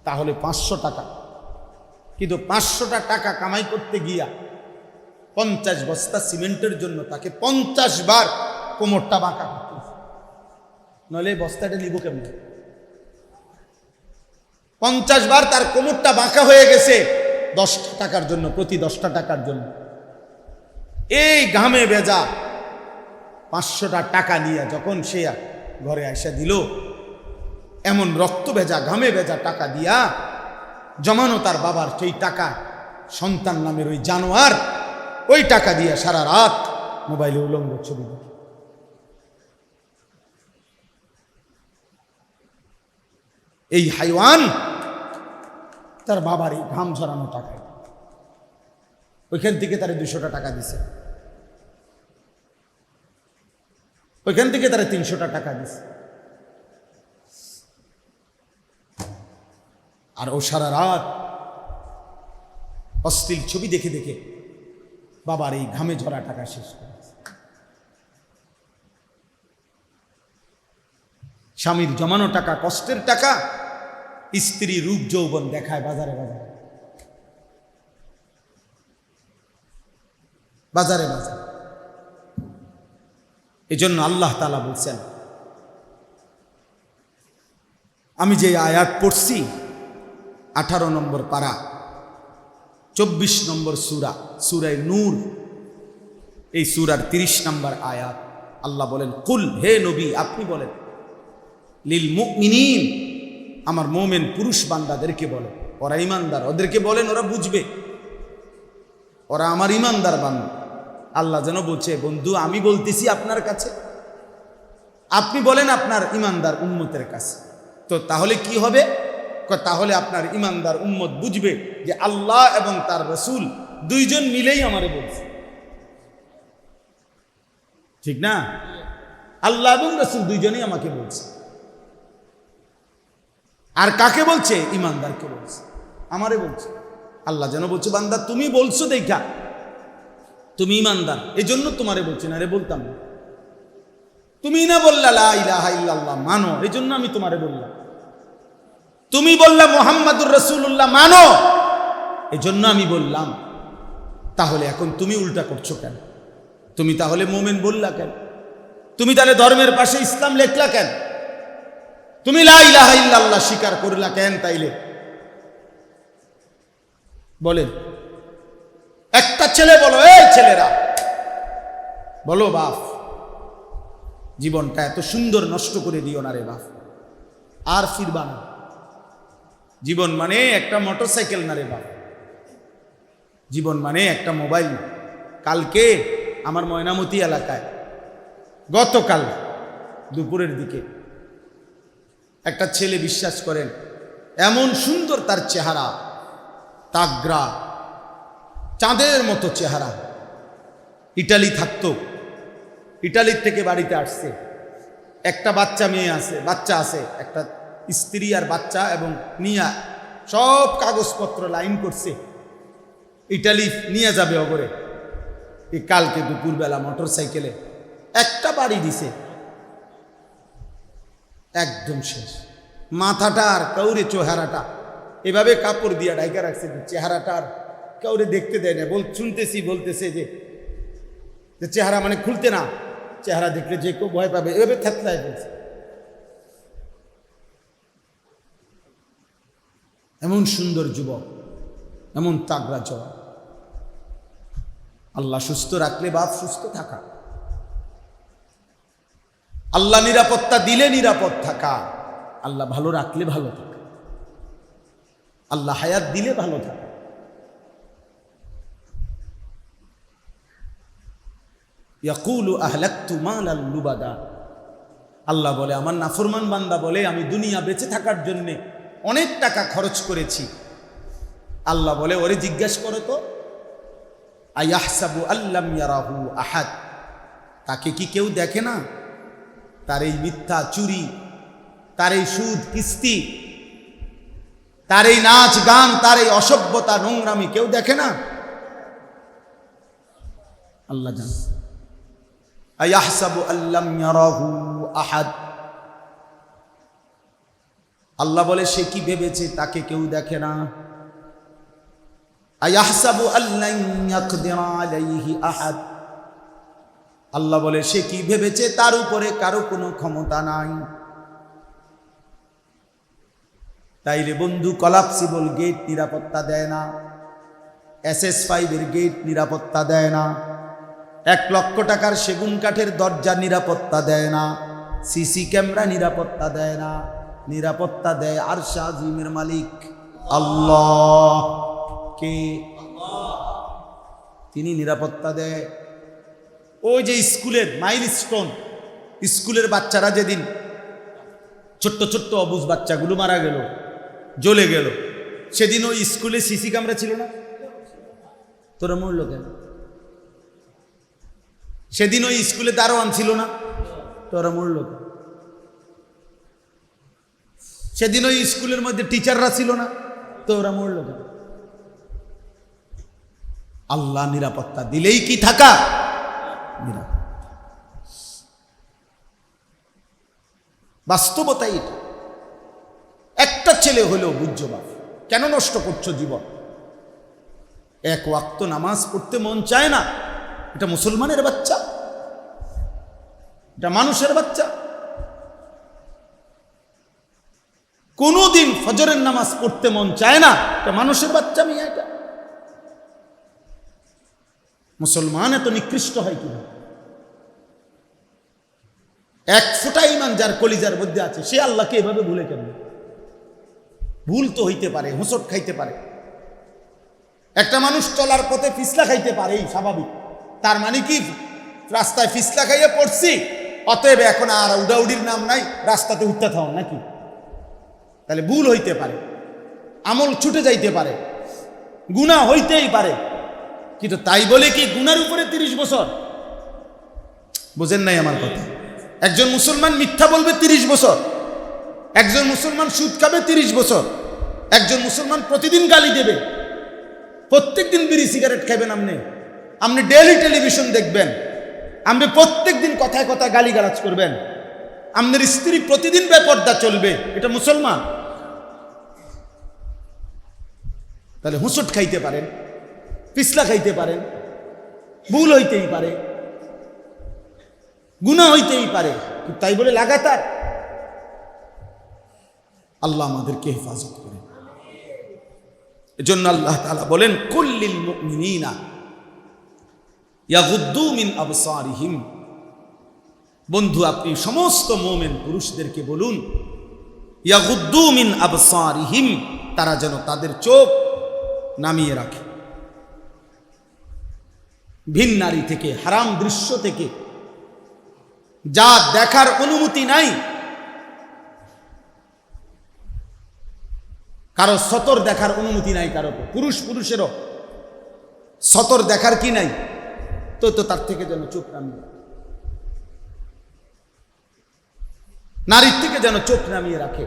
তাহলে 500 টাকা। কিন্তু 500টা টাকা কামাই করতে গিয়া 50 বস্তা সিমেন্টের জন্য তাকে 50 বার কোমরটা বাঁকা করতে, নইলে বস্তাটা নিব কেমন? 50 বার তার কোমরটা বাঁকা হয়ে গেছে 10 টাকার জন্য, প্রতি 10টা টাকার জন্য। এই ঘামে ভেজা 500টা টাকা নিয়ে যখন সে ঘরে আইসা দিল, এমন রক্ত ভেজা ঘামে ভেজা টাকা দিয়া জমানো তার বাবার সেই টাকা, সন্তান নামের ওই জানোয়ার ওই টাকা দিয়া সারা রাত মোবাইলে উলঙ্গ ছবি দেখে। এই হাইওয়ান তার বাবার এই ঘাম ঝরানো টাকায় ওইখান থেকে তারা 200টা টাকা দিছে, ওইখান থেকে তারা 300টা টাকা দিছে। আর ও সারা রাত অশ্লীল ছবি দেখে দেখে বাবার এই ঘামে ঝরা টাকা শেষ করেছে। স্বামীর জমানো টাকা, কষ্টের টাকা, স্ত্রী রূপ যৌবন দেখায় বাজারে বাজারে বাজারে বাজারে। এজন্য আল্লাহ তাআলা বলছেন, আমি যে আয়াত পড়ছি 18 নম্বর পারা 24 নম্বর সূরা, সূরায়ে নূর, এই সূরার 30 নম্বর আয়াত। আল্লাহ বলেন, কুল, হে নবী আপনি বলেন, লিল মুমিনিন, আমার মোমেন পুরুষ বান্দাদেরকে বলেন, ওরা ইমানদার, ওদেরকে বলেন, ওরা বুঝবে, ওরা আমার ইমানদার বান্দা। আল্লাহ যেন বলছে, বন্ধু আমি বলতেছি আপনার কাছে, আপনি বলেন আপনার ইমানদার উম্মতের কাছে। তো তাহলে কি হবে? তাহলে আপনার ইমানদার উম্মত বুঝবে যে আল্লাহ এবং তার রাসূল দুইজন মিলেই আমারে বলছে, ঠিক না? আল্লাহ এবং রাসূল দুইজনই আমাকে বলছে। আর কাকে বলছে? ইমানদারকে বলছে, আমারে বলছে। আল্লাহ যেন বলছে, বান্দা তুমি বলছো দেখা তুমি ইমানদার, এই জন্য তোমারে বলছি, না রে বলতাম না। তুমি না বললা লা ইলাহা ইল্লাল্লাহ মানো, এই জন্য আমি তোমারে বললাম। তুমি বললা মুহাম্মাদুর রাসূলুল্লাহ মানো, এই জন্য আমি বললাম। তাহলে এখন তুমি উল্টা করছো কেন? তুমি তাহলে মোমেন বললা কেন? তুমি তাহলে ধর্মের পাশে ইসলাম লেখলা কেন? তুমি লা ইলাহা ইল্লাল্লাহ স্বীকার করলা কেন? তাইলে বলেন, একটা ছেলে বলো, এই ছেলেরা বলো বাপ, জীবনটা এত সুন্দর নষ্ট করে দিও না রে বাপ, আর ফিরবা না। জীবন মানে একটা মোটরসাইকেল না রে বাপ, জীবন মানে একটা মোবাইল না। কালকে আমার ময়নামতি এলাকায় গতকাল দুপুরের দিকে একটা ছেলে, বিশ্বাস করেন এমন সুন্দর তার চেহারা, তাগরা, চাঁদের মতো চেহারা, ইটালি থাকতো, ইটালির থেকে বাড়িতে আসছে, একটা বাচ্চা আছে, একটা স্ত্রী আর বাচ্চা, এবং নিয়া সব কাগজপত্র লাইন করছে, ইটালি নিয়ে যাবে অগরে। এই কালকে দুপুরবেলা মোটর সাইকেলে একটা বাড়ি দিছে, একদম শেষ। মাথাটা আর কাউরে চেহারাটা এভাবে কাপড় দিয়া ঢাকা রাখছে, চেহারাটা আর কাউরে দেখতে দেয় না। বলতেছে যে চেহারা মানে খুলতে না, চেহারা দেখলে যে কেউ ভয় পাবে, এভাবে থেতলায় বলছে। এমন সুন্দর যুবক, এমন তাগড়া জওয়ান। আল্লাহ সুস্থ রাখলে বাপ সুস্থ থাকা, আল্লাহ নিরাপত্তা দিলে নিরাপদ থাকা, আল্লাহ ভালো রাখলে ভালো থাকা, আল্লাহ হায়াত দিলে ভালো থাকা। ইয়াকুলু আহলাকতু মালাল লুবাদা, আল্লাহ বলে, আমার নাফরমান বান্দা বলে আমি দুনিয়া বেঁচে থাকার জন্য অনেক টাকা খরচ করেছি। আল্লাহ বলে, ওরে জিজ্ঞাসা করো তো, আয়াহসাবু আল্লাম ইয়ারাহু আহাদ, তাকে কি কেউ দেখে না? তার এই মিথ্যা, চুরি, তার এই সুদ, কিস্তি, তার এই নাচ গান, তার এই অসভ্যতা, নোংরামি কেউ দেখে না? আল্লাহ জানে। আয়াহসাবু আল্লাম ইয়ারাহু আহাদ, আল্লাহ বলে সে কি ভেবেছে তাকে কেউ দেখে না? আয়াহসাবু আল্লান ইয়াকদিরা আলাইহি আহাদ, আল্লাহ বলে সে কি ভেবেছে তার উপরে কারো কোনো ক্ষমতা নাই। তাইলে বন্ধু, কলাপসিবল গেট নিরাপত্তা দেয় না, SS5 এর গেট নিরাপত্তা দেয় না, 1 লক্ষ টাকার সেগুন কাঠের দরজা নিরাপত্তা দেয় না, সিসি ক্যামেরা নিরাপত্তা দেয় না। নিরাপত্তা দেয় আরশ আজিমের মালিক আল্লাহ। কে? তিনি নিরাপত্তা দেয়। ওই যে স্কুলের মাইলস্টোন, স্কুলের বাচ্চারা যেদিন ছোট্ট ছোট্ট অবুঝ বাচ্চাগুলো মারা গেল, জ্বলে গেল, সেদিন ওই স্কুলে সিসি ক্যামেরা ছিল না? তোরা মরল কেন? সেদিন ওই স্কুলে দারোয়ান ছিল না? তোরা মরল কেন? সেদিন ওই স্কুলের মধ্যে টিচাররা ছিল না? তোরা মরল কেন? আল্লাহ নিরাপত্তা দিলেই কি থাকা? বাস্তবতাই এটা। একটা ছেলে হলেও বুঝছো বাপ, কেন নষ্ট করছো জীবন? 1 ওয়াক্ত নামাজ পড়তে মন চায় না? এটা মুসলমানের বাচ্চা, এটা মানুষের বাচ্চা। কোনদিন ফজরের নামাজ পড়তে মন চায় না? এটা মানুষের বাচ্চা। মিয়া, এটা মুসলমান এত নিকৃষ্ট হয় কিনা? 1 ফোঁটা ঈমান যার কলিজার মধ্যে আছে, সে আল্লাহকে এভাবে ভুলে কেন? ভুল তো হইতে পারে, হোঁচট খাইতে পারে। একটা মানুষ চলার পথে ফিসলা খাইতে পারে, এই স্বাভাবিক। তার মানে কি রাস্তায় ফিসলা খাইয়ে পড়ছি, অতএব এখন আর উডাউডির নাম নাই, রাস্তাতে উঠতে থাও নাকি? তাহলে ভুল হইতে পারে, আমল ছুটে যাইতে পারে, গুনাহ হইতেই পারে। কিন্তু তাই বলে কি গুনার উপরে 30 বছর? বোঝেন নাই আমার কথা? একজন মুসলমান মিথ্যা বলবে 30 বছর, একজন মুসলমান সুদ খাবে 30 বছর, একজন মুসলমান প্রতিদিন গালি দেবে, প্রত্যেক দিন বিড়ি সিগারেট খাবেন, আপনি ডেইলি টেলিভিশন দেখবেন, আপনি প্রত্যেক দিন কথায় কথায় গালিগালাজ করবেন, আপনার স্ত্রী প্রতিদিন বেপর্দা চলবে, এটা মুসলমান? তাহলে হুঁচট খাইতে পারেন, পিছলা খাইতে পারেন, ভুল হইতেই পারে, গুনাহ হইতেই পারে, তাই বলে লাগাতার? আল্লাহ আমাদেরকে হেফাজত করেন। এজন্য আল্লাহ তাআলা বলেন, কুল্লিল মুমিনিনা ইয়াগুদ্দু মিন আবসারিহিম বন্ধু, আপনি সমস্ত মুমিন পুরুষদেরকে বলুন, ইয়াগুদ্দু মিন আবসারিহিম, তারা যেন তাদের চোখ নামিয়ে রাখে ভিন নারী থেকে, হারাম দৃশ্য থেকে, যা দেখার অনুমতি নাই। কারো সতর দেখার অনুমতি নাই, কারো পুরুষেরও সতর দেখার কি নাই, তো তার থেকে যেন চোখ নামিয়ে, নারীর থেকে যেন চোখ নামিয়ে রাখে।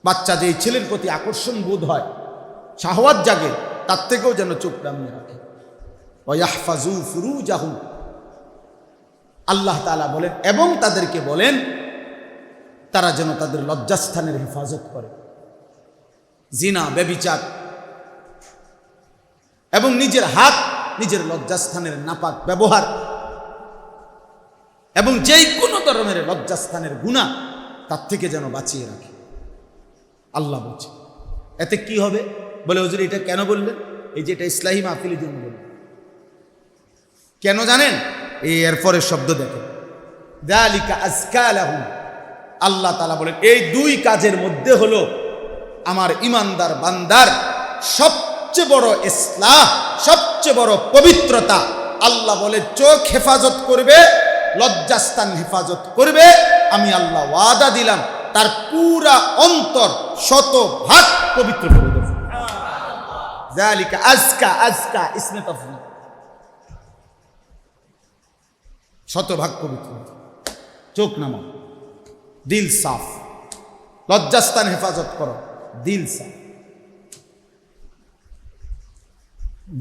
বাচ্চা যে ছেলের প্রতি আকর্ষণ বোধ হয়, শাহওয়াত জাগে, তার থেকেও যেন চোখ নামিয়ে রাখে। ওয়াহফাজু ফুরুজাহুম, আল্লাহ তাআলা বলেন, এবং তাদেরকে বলেন তারা যেন তাদের লজ্জাস্থানের হেফাজত করে। জিনা, ব্যভিচার এবং নিজের হাত নিজের লজ্জাস্থানের নাপাক ব্যবহার এবং যেই কোনো ধরনের লজ্জাস্থানের গুনাহ, তার থেকে যেন বাঁচিয়ে রাখে। আল্লাহ বলছে, এতে কি হবে? বলে, হুজুর এটা কেন বললেন? এই যে এটা ইসলাহি মাহফিলের জন্য বললেন। কেন জানেন? এরপরের শব্দ দেখেন, যালিকা আযকা লাহুম। আল্লাহ তাআলা বলেন, এই দুই কাজের মধ্যে হলো আমার ইমানদার বান্দার সবচেয়ে বড় ইসলাহ, সবচেয়ে বড় পবিত্রতা। আল্লাহ বলে, চোখ হেফাজত করবে, লজ্জাস্থান হেফাজত করবে, আমি আল্লাহ ওয়াদা দিলাম তার পুরা অন্তর 100% পবিত্র করে দেব। যালিকা আযকা, আযকা ইসমে তাফদীল, 100% পবিত্র। চোখ নামাও, দিল সাফ, লজ্জাস্থান হেফাজত করো, দিল সাফ।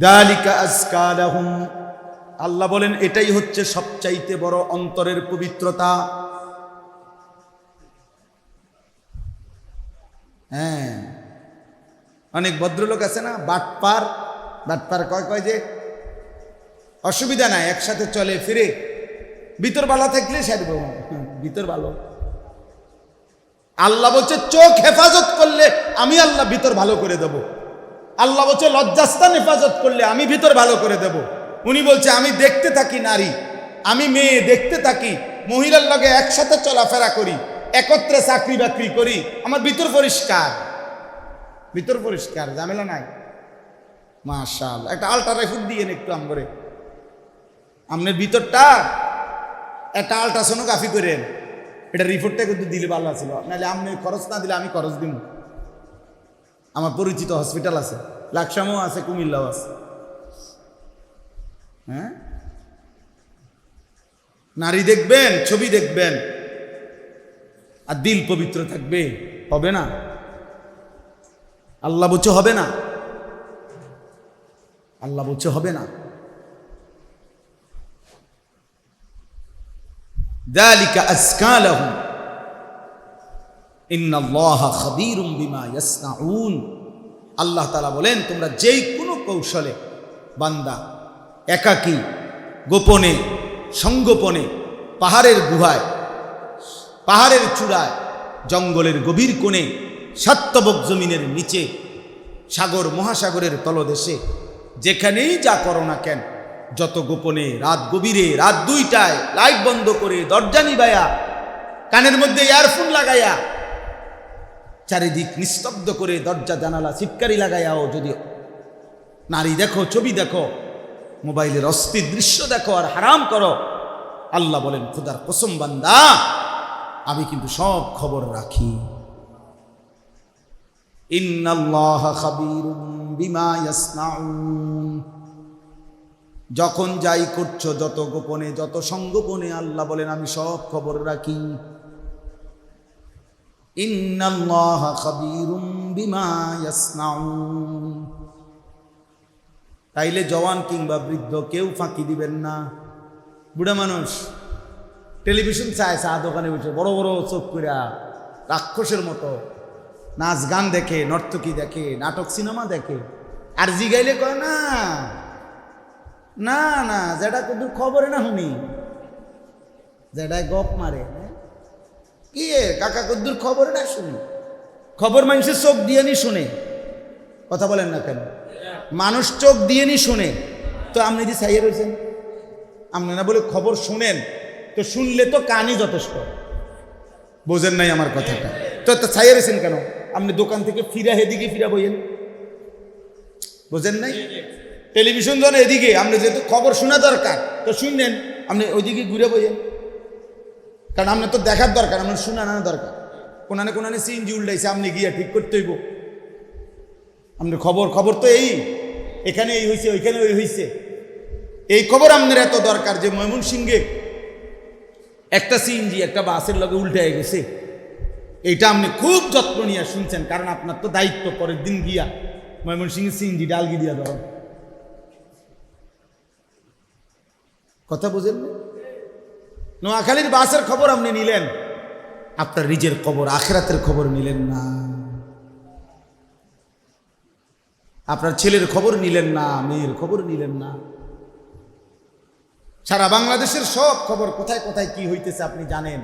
যালিকা আযকা লাহুম, আল্লাহ বলেন এটাই হচ্ছে সবচাইতে বড় অন্তরের পবিত্রতা। হ্যাঁ, অনেক ভদ্রলোক আছে না, বাটপার কয় যে অসুবিধা নাই, একসাথে চলে ফিরে, ভিতর ভালো থাকলে সারব, ভিতর ভালো। আল্লাহ বলছে চোখ হেফাজত করলে আমি আল্লাহ ভিতর ভালো করে দেব। আল্লাহ বলছে লজ্জাস্থান হেফাজত করলে আমি ভিতর ভালো করে দেব। উনি বলছে আমি দেখতে থাকি নারী, আমি মেয়ে দেখতে থাকি, মহিলার লগে একসাথে চলাফেরা করি, একত্রে চাকরি বাকরি করি, আমার ভিতর পরিষ্কার, ভিতর পরিষ্কার, ঝামেলা নাই। মাশাআল্লাহ, একটা আল্ট্রাসাউন্ড দিয়ে একটু আমরে আমনের ভিতরটা একটা আল্ট্রাসোনোগ্রাফি করেন, এটা রিপোর্টটা কিন্তু দিলে ভালো ছিল, নাহলে আপনি খরচ না দিলে আমি খরচ দিব। আমার পরিচিত হসপিটাল আছে, লাকসামও আছে, কুমিল্লাও আছে। হ্যাঁ, নারী দেখবেন, ছবি দেখবেন, আর দিল পবিত্র থাকবে, হবে না? আল্লাহ বলছে হবে না, আল্লাহ বলছে হবে না। যালিকা আযকা লাহুম ইন্নাল্লাহা খাবীরুম বিমা ইয়াসনাউন। আল্লাহ তাআলা বলেন, তোমরা যেই কোনো কৌশলে বান্দা একাকী, গোপনে, সংগোপনে, পাহাড়ের গুহায়, পাহাড়ের চূড়ায়, জঙ্গলের গভীর কোণে, সাত্যবক জমিনের নিচে, সাগর মহাসাগরের তলদেশে, যেখানেই যা করো না কেন, যত গোপনে, রাত গভীরে, রাত 2টায় লাইট বন্ধ করে, দরজা নিবায়া, কানের মধ্যে ইয়ারফোন লাগাইয়া, চারিদিক নিস্তব্ধ করে, দরজা জানালা সিটকারি লাগাইয়াও যদি নারী দেখো, ছবি দেখো, মোবাইলের অস্থির দৃশ্য দেখো আর হারাম করো, আল্লাহ বলেন খোদার কসম বান্দা, আমি কিন্তু সব খবর রাখি। ইন্নাল্লাহা খাবীরুম বিমা ইয়াসনাউন। যখন যাই করছো, যত গোপনে, যত সংগোপনে, আল্লাহ বলেন আমি সব খবর রাখি। ইন্নাল্লাহা খাবীরুম বিমা ইয়াসনাউন। তাইলে জওয়ান কিংবা বৃদ্ধ কেউ ফাঁকি দিবেন না। বুড়া মানুষ টেলিভিশন চায়, চা দোকানে বসে বড় বড় চোখ কইরা রাক্ষসের মতো নাচ গান দেখে, নর্তকী দেখে, নাটক সিনেমা দেখে, আর জিগাইলে কয় না না না, যেটা কিন্তু খবরে না শুনি, যেটা গপ মারে, কি কাকা কদ্দুর খবরে না শুনি, খবর মানুষের চোখ দিয়ে নি শুনে। কথা বলেন না কেন? মানুষ চোখ দিয়ে নি শুনে, তো আপনি যে চাইয়ে রয়েছেন, আপনি না বলে খবর শুনেন, তো শুনলে তো কানই যথেষ্ট। বোঝেন নাই আমার কথাটা? তো ছাইয়া রেছেন কেন? আপনি দোকান থেকে ফিরা এদিকে ফিরা বইয়েন, বোঝেন নাই? টেলিভিশন যখন এদিকে, আপনি যেহেতু খবর শোনা দরকার তো শুনলেন, আপনি ওইদিকে ঘুরে বইয়েন, কারণ আপনার তো দেখার দরকার, আপনার শোনা না দরকার। কোনানে সিএনজি উল্টাইছে, আপনি গিয়া ঠিক করতে হইব। আপনার খবর তো এই, এখানে এই হয়েছে, ওইখানে ওই হয়েছে, এই খবর আপনার এত দরকার যে ময়মনসিংহে একটা সিএনজি একটা বাসের লগে উল্টায় গেছে, এইটা আপনি খুব যত্ন নিয়ে শুনছেন, কারণ আপনার তো দায়িত্ব পরের দিন গিয়া ময়মনসিংহে সিএনজি ডালগি দিয়া ধরুন। কথা বুঝেন? নোয়াখালীর বাসের খবর আপনি নিলেন, আপনার নিজের খবর আখিরাতের খবর নিলেন না, আপনার ছেলের খবর নিলেন না, মেয়ের খবর নিলেন না। সারা বাংলাদেশের সব খবর কোথায় কোথায় কি হইতেছে আপনি জানেন।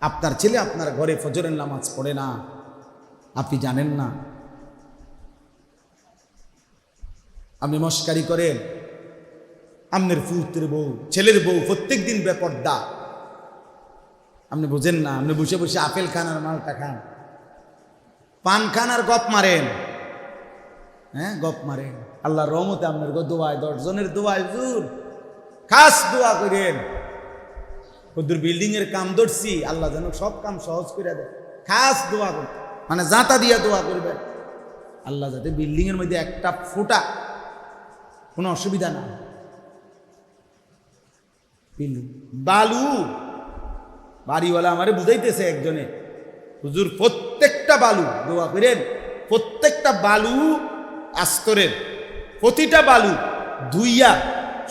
আপনার ছেলে আপনার ঘরে ফজরের নামাজ পড়ে না, আপনি জানেন না। আপনি মস্কারি করেন, আপনার পুত্রের বউ ছেলের বউ প্রত্যেক দিন বেপর্দা, আপনি বুঝেন না। আপনি বসে বসে আপেল খান আর মালটা খান, পান খান আর গপ মারেন। হ্যাঁ, গপ মারেন। আল্লাহর রহমতে আপনার দোয়ায়, 10 জনের দোয়ায় হুজুর খাস দোয়া করেন। হুজুর বিল্ডিং এর কাম ধরছি, আল্লাহ যেন সব কাম সহজ করে দেয়, খাস দোয়া করতে, মানে জাঁতা দিয়া দোয়া করবেন, আল্লাহ যাতে বিল্ডিং এর মধ্যে একটা ফোঁটা কোনো অসুবিধা না। বালু বাড়িওয়ালা আমারে বুঝাইতেছে একজনে, হুজুর প্রত্যেকটা বালু দোয়া করেন, প্রত্যেকটা বালু আস্তরের, প্রতিটা বালু ধুইয়া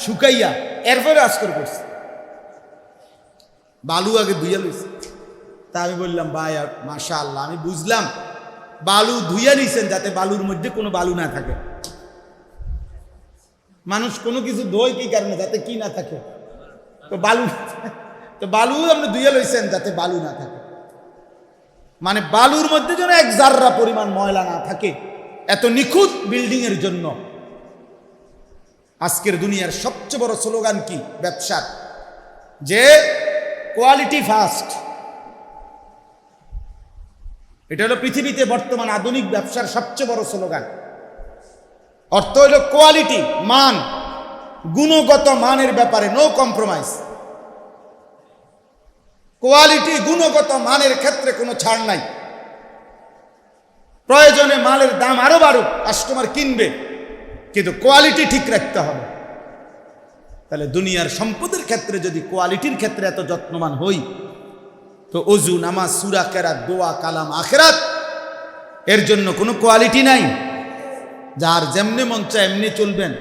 শুকাইয়া এরপরে আস্তর করছে, বালু আগে ধুইয়া লইছে। তা আমি বললাম ভাই মাশাআল্লাহ, আমি বুঝলাম বালু ধুইয়া নিছেন যাতে বালুর মধ্যে কোনো বালু না থাকে। মানুষ কোনো কিছু ধোয় কি কারণে? যাতে কি না থাকে, তো বালু আপনি ধুইয়া লইছেন যাতে বালু না থাকে, মানে বালুর মধ্যে যেন এক জাররা পরিমাণ ময়লা না থাকে। এত নিখুঁত বিল্ডিং এর জন্য আজকের দুনিয়ার সবচেয়ে বড় স্লোগান কি? ব্যবসার, যে কোয়ালিটি ফার্স্ট। এটা হলো পৃথিবীতে বর্তমান আধুনিক ব্যবসার সবচেয়ে বড় স্লোগান। অর্থ হলো কোয়ালিটি, মান, গুণগত মানের ব্যাপারে নো কম্প্রোমাইজ। কোয়ালিটি, গুণগত মানের ক্ষেত্রে কোনো ছাড় নাই। প্রয়োজনে মালের দাম আরো বাড়ুক, কাস্টমার কিনবে, কিন্তু কোয়ালিটি ঠিক রাখতে হবে। তাহলে দুনিয়ার সম্পদের ক্ষেত্রে যদি কোয়ালিটির ক্ষেত্রে এত যত্নবান হই, তো অজু, নামাজ, সূরা, কেরাত, দোয়া, কালাম, আখিরাত, এর জন্য কোনো কোয়ালিটি নাই। যার যেমনি মন চায় এমনি চলবেন।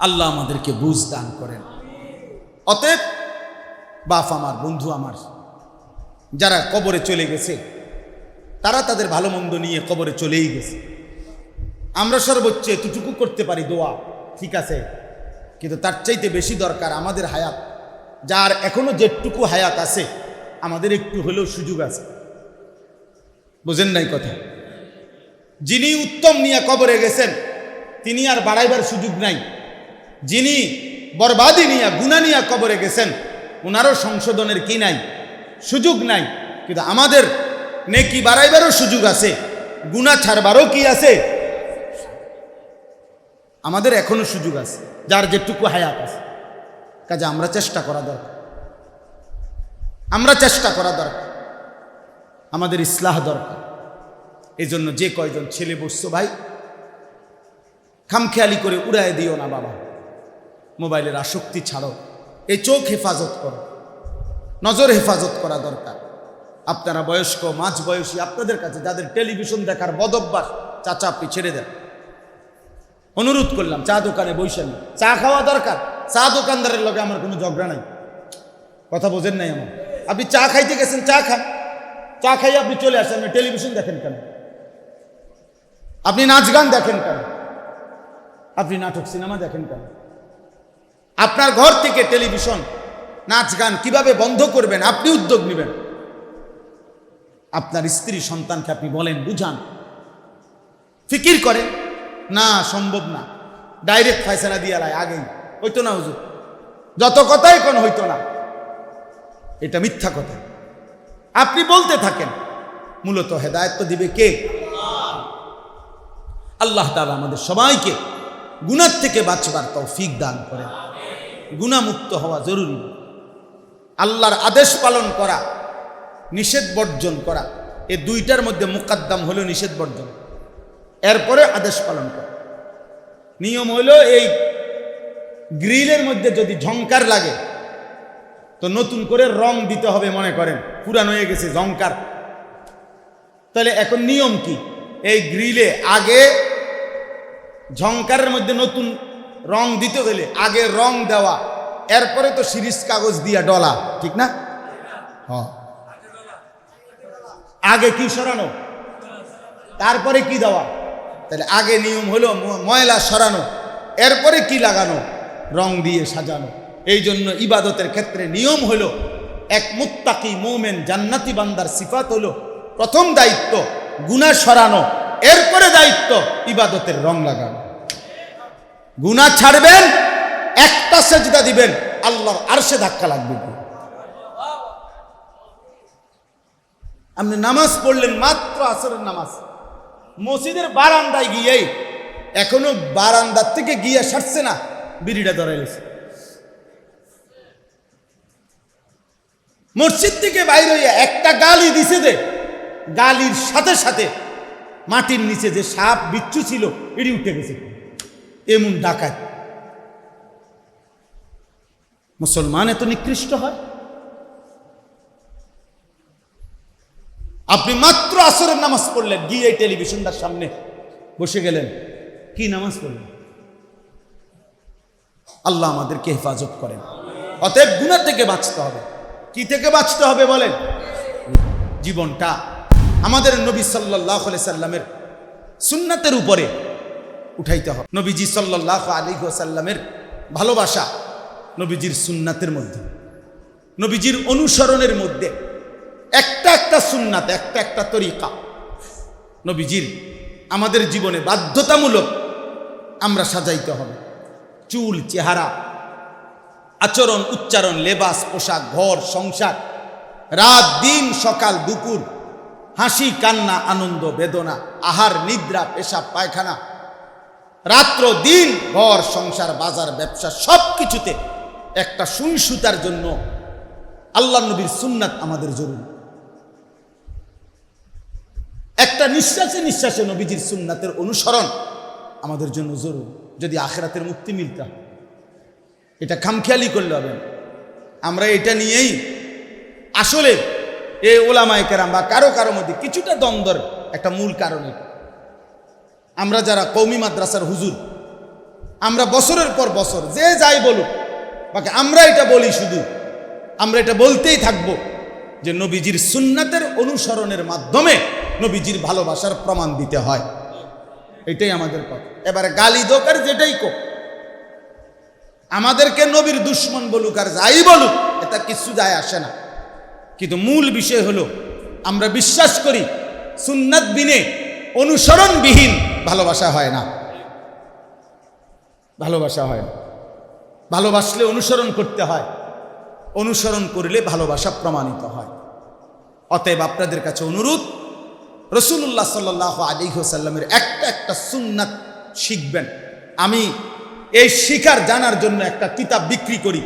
আল্লাহ আমাদেরকে বুঝ দান করেন। অতএব বাপ আমার, বন্ধু আমার, যারা কবরে চলে গেছে তারা তাদের ভালো মন্দ নিয়ে কবরে চলেই গেছে। আমরা সর্বোচ্চ এতটুকু করতে পারি দোয়া, ঠিক আছে, কিন্তু তার চাইতে বেশি দরকার আমাদের হায়াত। যার এখনো যেটুকু হায়াত আছে, আমাদের একটু হলেও সুযোগ আছে। বুঝেন নাই কথা? যিনি উত্তম নিয়ে কবরে গেছেন তিনি আর বাড়াইবার সুযোগ নাই। যিনি বরবাদি নিয়ে, গুনাহ নিয়ে কবরে গেছেন, ওনারও সংশোধনের কি নাই? সুযোগ নাই। কিন্তু আমাদের নেকি বাড়াইবারও সুযোগ আছে, গুনাহ ছাড়বারও কি আছে? আমাদের এখনো সুযোগ আছে, যার যেটুকু হায়াত আছে। কাজে আমরা চেষ্টা করা দরকার, আমরা চেষ্টা করা দরকার, আমাদের ইসলাহ দরকার। এই জন্য যে কয়জন ছেলে বসছো ভাই, খামখেয়ালি করে উড়ায় দিও না বাবা। মোবাইলের আসক্তি ছাড়ো, এই চোখ হেফাজত করো, নজর হেফাজত করা দরকার। আপনারা বয়স্ক, মাঝ বয়সী, আপনাদের কাছে যাদের টেলিভিশন দেখার বদভ্যাস, চাচা আপনি ছেড়ে দেন। অনুরোধ করলাম, চা দোকানে বসেন, চা খাওয়া দরকার। চা দোকানদারের লগে আমার কোনো ঝগড়া নাই, কথা বোঝেন নাই আমার। আপনি চা খাইতে গেছেন, চা খান, চা খাইয়ে আপনি চলে আসেন। আপনি টেলিভিশন দেখেন কেন? আপনি নাচ গান দেখেন কেন? আপনি নাটক সিনেমা দেখেন কেন? আপনার ঘর থেকে টেলিভিশন, নাচ গান কিভাবে বন্ধ করবেন আপনি উদ্যোগ নেবেন। আপনার স্ত্রী সন্তানকে আপনি বলেন, বুঝান, ফিকির করেন। না, সম্ভব না, ডাইরেক্ট ফয়সালা দিয়ে লাই আগেই হইতো না হুজুর, যত কথাই কোন হইতো না, এটা মিথ্যা কথা। আপনি বলতে থাকেন, মূলত হেদায়েত তো দিবে কে? আল্লাহ তাআলা আমাদের সবাইকে গুনাহ থেকে বাঁচবার তৌফিক দান করেন। গুনাহমুক্ত হওয়া জরুরি। আল্লাহর আদেশ পালন করা, নিষেধ বর্জন করা, এই দুইটার মধ্যে মুকদ্দম হলো নিষেধ বর্জন, এরপরে আদেশ পালন করা। নিয়ম হলো এই গ্রিলের মধ্যে যদি ঝংকার লাগে তো নতুন করে রং দিতে হবে, মনে করেন পুরানো হয়ে গেছে ঝংকার। তাহলে এখন নিয়ম কি? এই গ্রিলে আগে ঝংকারের মধ্যে নতুন রং দিতে গেলে আগে রং দেওয়া, এরপরে তো সিরিজ কাগজ দিয়া ডলা, ঠিক না? হ্যাঁ, আগে কি সরানো, তারপরে কি দেওয়া। তাহলে আগে নিয়ম হলো ময়লা সরানো, এরপরে কি লাগানো, রং দিয়ে সাজানো। এই জন্য ইবাদতের ক্ষেত্রে নিয়ম হলো, এক মুত্তাকি মুমিন জান্নাতি বান্দার সিফাত হলো প্রথম দায়িত্ব গুনাহ সরানো, এরপরে দায়িত্ব ইবাদতের রং লাগানো। গুনাহ ছাড়বেন, একটা সেজদা দিবেন, আল্লাহর আরশে ধাক্কা লাগবে। আপনি নামাজ পড়লেন, মাত্র আসরের নামাজ, মসজিদের বারান্দায় গিয়েই এখনো বারান্দার থেকে গিয়ে সারছে না, বিড়িটা ধরাইছে। মসজিদ থেকে বাইরে হইয়া একটা গালি দিছে, যে গালির সাথে সাথে মাটির নিচে যে সাপ বিচ্ছু ছিল এটি উঠে গেছে। এমন ডাকাত মুসলমান এত নিকৃষ্ট হয়? আপনি মাত্র আসরের নামাজ পড়লেন, গিয়ে এই টেলিভিশনটার সামনে বসে গেলেন, কি নামাজ পড়লেন? আল্লাহ আমাদেরকে হেফাজত করেন। অতএব গুনাহ থেকে বাঁচতে হবে। কি থেকে বাঁচতে হবে বলেন? জীবনটা আমাদের নবী সাল্লাল্লাহু আলাইহি সাল্লামের সুন্নাতের উপরে উঠাইতে হবে। নবীজি সাল্লাল্লাহু আলাইহি ওয়াসাল্লামের ভালোবাসা নবীজির সুন্নাতের মধ্যে, নবীজির অনুসরণের মধ্যে একটা একটা সুন্নাত, একটা একটা তরিকা নবীজির আমাদের জীবনে বাধ্যতামূলক আমরা সাজাইতে হবে। চুল, চেহারা, আচরণ, উচ্চারণ, লেবাস, পোশাক, ঘর, সংসার, রাত দিন, সকাল দুপুর, হাসি কান্না, আনন্দ বেদনা, আহার নিদ্রা, পেশাব পায়খানা, রাত্র দিন, ঘর সংসার, বাজার ব্যবসা, সব কিছুতে একটা সুই সুতার জন্য আল্লাহ নবীর সুন্নাত আমাদের জরুরি। একটা নিঃশ্বাসে নিঃশ্বাসে নবীজির সুন্নাতের অনুসরণ আমাদের জন্য জরুরি, যদি আখিরাতের মুক্তি মিলতে হয়। এটা খামখেয়ালি করলে হবে না। আমরা এটা নিয়েই আসলে এই ওলামায়ে কেরাম বা কারো কারো মধ্যে কিছুটা দ্বন্দ্বের একটা মূল কারণ এটা। আমরা যারা কওমি মাদ্রাসার হুজুর, আমরা বছরের পর বছর যে যাই বলুক, বাকি আমরা এটা বলি, শুধু আমরা এটা বলতেই থাকবো যে নবীজির সুন্নাতের অনুসরণের মাধ্যমে নবীজির ভালোবাসার প্রমাণ দিতে হয়। এটাই আমাদের কথা। এবারে গালি দোকার যেটাই কো, আমাদেরকে নবীর দুশ্মন বলুক আর যাই বলুক, এটা কিছু যায় আসে না। কিন্তু মূল বিষয় হলো আমরা বিশ্বাস করি সুন্নাত বিনে, অনুসরণবিহীন ভালোবাসা হয় না। ভালোবাসা হয় না। ভালোবাসলে অনুসরণ করতে হয়, অনুসরণ করলে ভালোবাসা প্রমাণিত হয়। অতএব আপনাদের কাছে অনুরোধ, রাসূলুল্লাহ সাল্লাল্লাহু আলাইহি ওয়াসাল্লামের একটা একটা সুন্নাত শিখবেন। আমি এই শিখার জানার জন্য একটা কিতাব বিক্রি করি,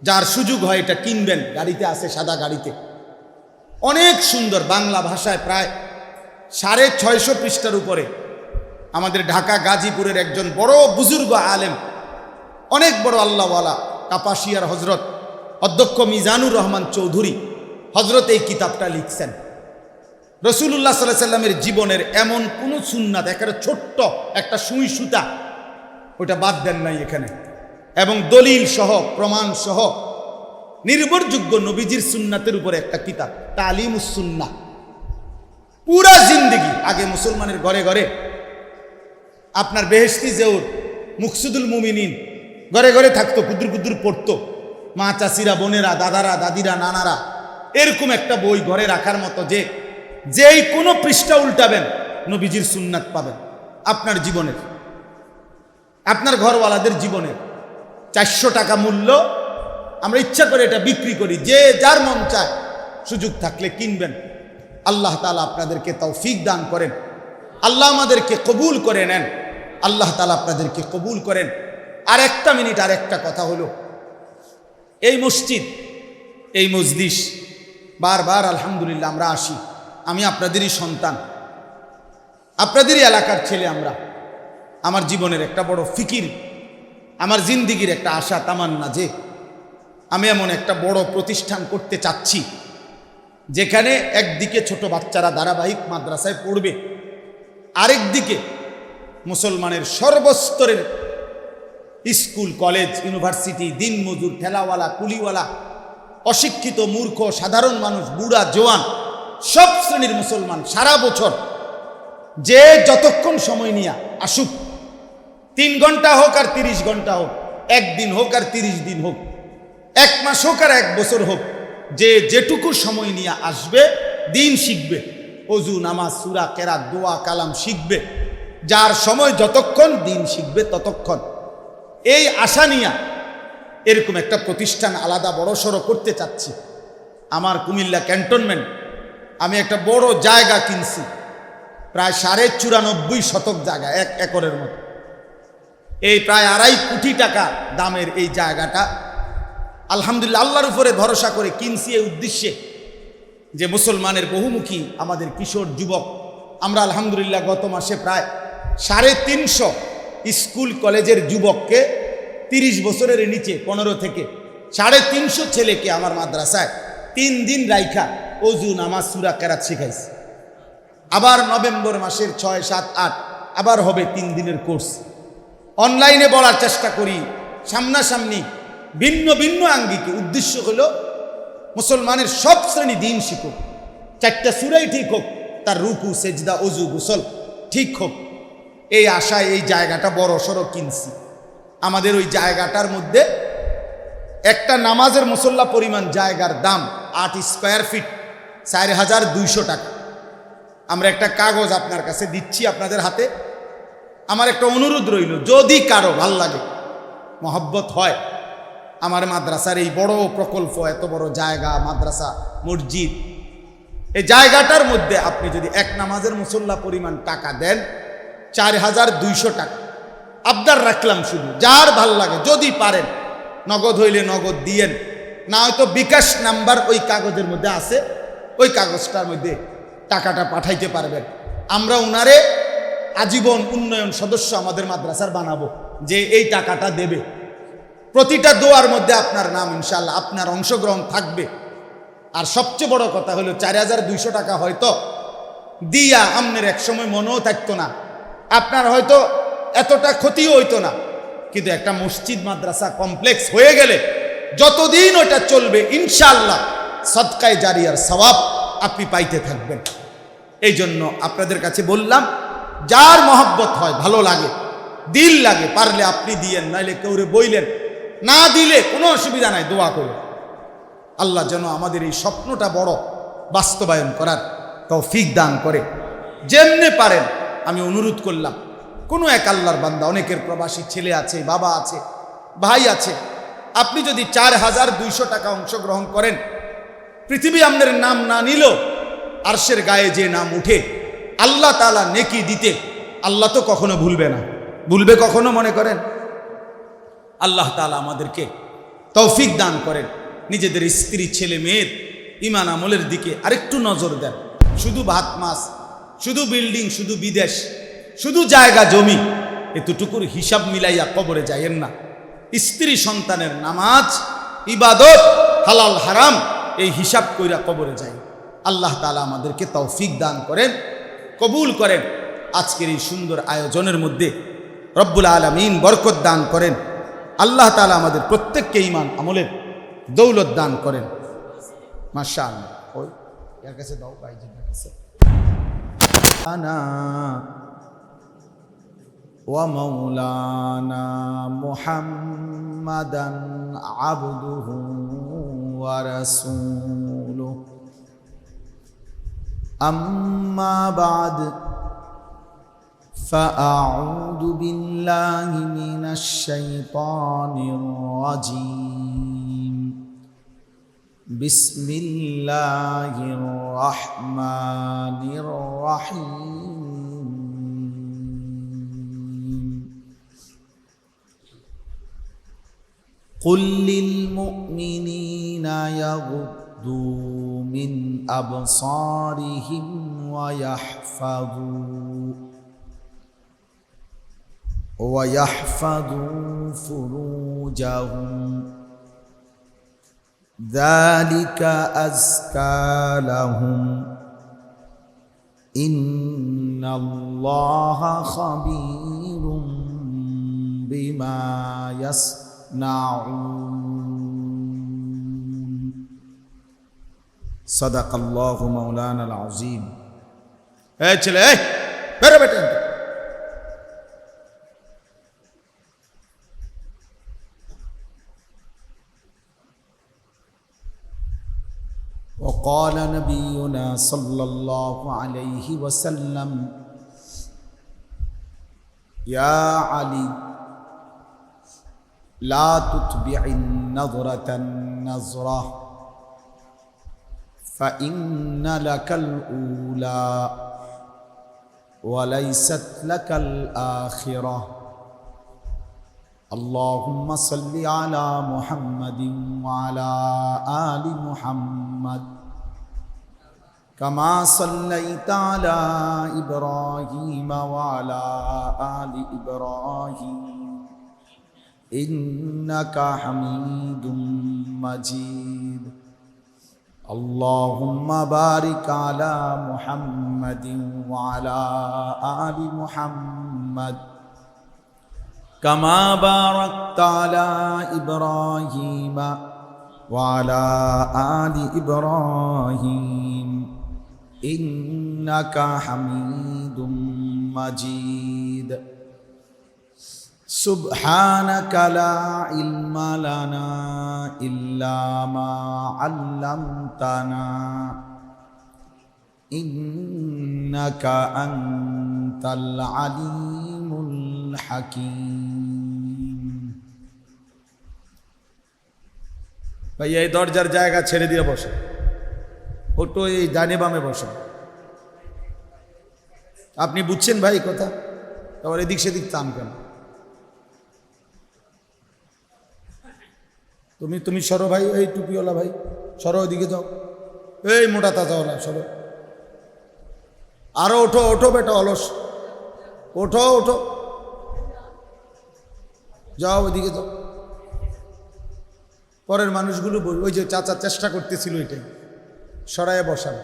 যার সুযোগ হয় এটা কিনবেন। গাড়িতে আছে, সাদা গাড়িতে, অনেক সুন্দর বাংলা ভাষায়, প্রায় 650 পৃষ্ঠার উপরে। আমাদের ঢাকা গাজীপুরের একজন বড় বুজুর্গ আলেম, অনেক বড় আল্লাহওয়ালা, কাপাসিয়ার হজরত অধ্যক্ষ মিজানুর রহমান চৌধুরী হজরত এই কিতাবটা লিখছেন। রাসূলুল্লাহ সাল্লাল্লাহু আলাইহি সাল্লামের জীবনের এমন কোন সুন্নাত, একেবারে ছোট্ট একটা সুই সুতা, ওটা বাদ দেন নাই এখানে, এবং দলিল সহ, প্রমাণ সহ, নির্ভরযোগ্য নবীজির সুন্নাতের উপরে একটা কিতাব, তালিমুস সুন্নাহ। পুরা জিন্দেগি আগে মুসলমানের ঘরে ঘরে আপনার বেহেশতি জেউর, মুকসুদুল মুমিনিন ঘরে ঘরে থাকতো, কুদুর কুদুর পড়তো মা, চাচিরা, বোনেরা, দাদারা, দাদিরা, নানারা। এরকম একটা বই ঘরে রাখার মতো, যে যেই কোনো পৃষ্ঠা উল্টাবেন নবীজির সুন্নাত পাবেন আপনার জীবনের, আপনার ঘরওয়ালাদের জীবনের। 400 টাকা মূল্য, আমরা ইচ্ছা করে এটা বিক্রি করি, যে যার মন চায় সুযোগ থাকলে কিনবেন। আল্লাহ তাআলা আপনাদেরকে তৌফিক দান করেন, আল্লাহ আমাদেরকে কবুল করে নেন, আল্লাহ তাআলা আপনাদেরকে কবুল করেন। আর একটা মিনিট, আর একটা কথা হলো, এই মসজিদ, এই মজলিস বারবার আলহামদুলিল্লাহ আমরা আসি, আমি আপনাদেরই সন্তান, আপনাদেরই এলাকার ছেলে। আমার জীবনের একটা বড় ফিকির, আমার জিন্দিগির একটা আশা তামান্না যে আমি এমন একটা বড় প্রতিষ্ঠান করতে চাচ্ছি যেখানে একদিকে ছোট বাচ্চারা ধারাবাহিক মাদ্রাসায় পড়বে, আরেকদিকে মুসলমানের সর্বস্তরের স্কুল, কলেজ, ইউনিভার্সিটি, দিনমজুর, ঠেলাওয়ালা, কুলিওয়ালা, অশিক্ষিত, মূর্খ, সাধারণ মানুষ, বুড়া, জোয়ান, সব শ্রেণীর মুসলমান সারা বছর যে যতক্ষণ সময় নিয়ে আসুক, 3 ঘন্টা হোক আর 30 ঘন্টা হোক, 1 দিন হোক আর 30 দিন হোক, 1 মাস হোক আর 1 বছর হোক, যে যেটুকু সময় নিয়ে আসবে দিন শিখবে, অজু, নামাজ, সূরা, কেরাত, দোয়া, কালাম শিখবে, যার সময় যতক্ষণ দিন শিখবে ততক্ষণ। এই আশা নিয়ে এরকম একটা প্রতিষ্ঠান আলাদা বড়সড় করতে চাচ্ছি। আমার কুমিল্লা ক্যান্টনমেন্ট, আমি একটা বড় জায়গা কিনছি, প্রায় 94.5 শতক জায়গা, 1 একরের মতো। এই প্রায় 2.5 কোটি টাকা দামের এই জায়গাটা আলহামদুলিল্লাহ আল্লাহর উপরে ভরসা করে কিনছি এই উদ্দেশ্যে যে মুসলমানের বহুমুখী আমাদের কিশোর যুবক, আমরা আলহামদুলিল্লাহ গত মাসে প্রায় 350 স্কুল কলেজের যুবককে, 30 বছরের নিচে 15 থেকে 350 ছেলেকে আমার মাদ্রাসায় 3 দিন রাইখা অজু, নামাজ, সূরা, কেরাত শিখাইছি। আবার নভেম্বর মাসের 6, 7, 8 আবার হবে 3 দিনের কোর্স। অনলাইনে বলার চেষ্টা করি, সামনাসামনি ভিন্ন ভিন্ন আঙ্গিকে। উদ্দেশ্য হলো মুসলমানের সব শ্রেণী দিন শিখুক, 4টা সূরাই ঠিক হোক, তার রুকু, সেজদা, অজু, গোসল ঠিক হোক। এই আশায় এই জায়গাটা বড় সড়ো কিনছি। আমাদের ওই জায়গাটার মধ্যে একটা নামাজের মুসল্লা পরিমাণ জায়গার দাম 8 স্কয়ার ফিট, 4200 টাকা। আমরা একটা কাগজ আপনার কাছে দিচ্ছি, আপনাদের হাতে। আমার একটা অনুরোধ রইল, যদি কারো ভাল লাগে, মহব্বত হয়, আমার মাদ্রাসার এই বড় প্রকল্প, এত বড় জায়গা, মাদ্রাসা, মসজিদ, এই জায়গাটার মধ্যে আপনি যদি এক নামাজের মুসল্লা পরিমাণ টাকা দেন, 4200 টাকা আবদার রাখলাম। শুধু যার ভাল লাগে, যদি পারেন নগদ হইলে নগদ দিয়েন, না হয়তো বিকাশ নাম্বার ওই কাগজের মধ্যে আছে, ওই কাগজটার মধ্যে টাকাটা পাঠাইতে পারবেন। আমরা উনারে আজীবন উন্নয়ন সদস্য আমাদের মাদ্রাসার বানাবো, যে এই টাকাটা দেবে। প্রতিটা দোয়ার মধ্যে আপনার নাম ইনশাআল্লাহ, আপনার অংশগ্রহণ থাকবে। আর সবচেয়ে বড় কথা হলো 4200 টাকা হয়তো দিয়া আপনার একসময় মনেও থাকতো না, আপনার হয়তো এতটা ক্ষতিও হইতো না, কিন্তু একটা মসজিদ, মাদ্রাসা কমপ্লেক্স হয়ে গেলে যতদিন ওটা চলবে ইনশাআল্লাহ সদকায়ে জারিয়ার সওয়াব আপনি পাইতে থাকবেন। এই জন্য আপনাদের কাছে বললাম, যার মহব্বত হয়, ভালো লাগে, দিল লাগে, পারলে আপনি দিয়েন, নাইলে কেউরে বইলেন, না দিলে কোনো অসুবিধা নাই, দোয়া করুন। আল্লাহ যেন আমাদের এই স্বপ্নটা বড় বাস্তবায়ন করার তৌফিক দান করে। যেমনে পারেন আমি অনুরোধ করলাম, কোনো এক আল্লাহর বান্দা, অনেকের প্রবাসী ছেলে আছে, বাবা আছে, ভাই আছে, আপনি যদি 4200 টাকা অংশগ্রহণ করেন, পৃথিবী আপনার নাম না নিল আরশের গায়ে যে নাম উঠে, আল্লাহ তাআলা নেকি দিতে, আল্লাহ তো কখনো ভুলবে না। ভুলবে কখনো মনে করেন? আল্লাহ তাআলা আমাদেরকে তৌফিক দান করেন, নিজেদের স্ত্রী, ছেলে মেয়ের ঈমান আমলের দিকে আরেকটু নজর দেন। শুধু ভাত মাছ, শুধু বিল্ডিং, শুধু বিদেশ, শুধু জায়গা জমি, এতটুকুর হিসাব মিলাইয়া কবরে যাইয়েন না। স্ত্রী, সন্তানের নামাজ, ইবাদত, হালাল হারাম, এই হিসাব কইরা কবরে যাই। আল্লাহ তাআলা আমাদেরকে তৌফিক দান করেন, কবুল করেন। আজকের এই সুন্দর আয়োজনের মধ্যে রব্বুল আলামিন বরকত দান করেন। আল্লাহ তাআলা আমাদের প্রত্যেককে ঈমান আমলের দৌলত দান করেন। মাশাআল্লাহ। ওই এর কাছে দাও, ভাইজির কাছে। আনা ওয়া মাওলানা মুহাম্মাদান আবদুহু ওয়া রাসূলুহু, আম্মা বা'দ, فأعوذ بالله من الشيطان الرجيم بسم الله الرحمن الرحيم قل للمؤمنين يغضوا من أبصارهم ويحفظوا فروجهم ذلك أزكى لهم إن الله خبير بما يصنعون صدق الله مولانا العظيم চলে বেরো বেটা وقال نبينا صلى الله عليه وسلم يا علي لا تتبع النظرة النظرة فإن لك الأولى وليست لك الآخرة اللهم صل على محمد وعلى آل محمد كما صليت على إبراهيم وعلى آل إبراهيم إنك حميد مجيد اللهم بارك على محمد وعلى آل محمد كما باركت على إبراهيم وعلى آل إبراهيم إنك حميد مجيد سبحانك لا علم لنا إلا ما علمتنا إنك أنت العليم الحكيم ভাই এই দরজার জায়গা ছেড়ে দিয়ে বসে ওটো এই ডানে বামে বসে আপনি বুঝছেন ভাই কথা তারপর এদিক সেদিক টান কেন তুমি সরো ভাই এই টুপিওয়ালা ভাই সরো ওইদিকে যাও এই মোটা তাজাওয়ালা সরো আরো ওঠো ওঠো বেটা অলস ওঠো ওঠো যাও ওইদিকে যাও পরের মানুষগুলো ওই যে চাচা চেষ্টা করতেছিল এটাই সরায়ে বসান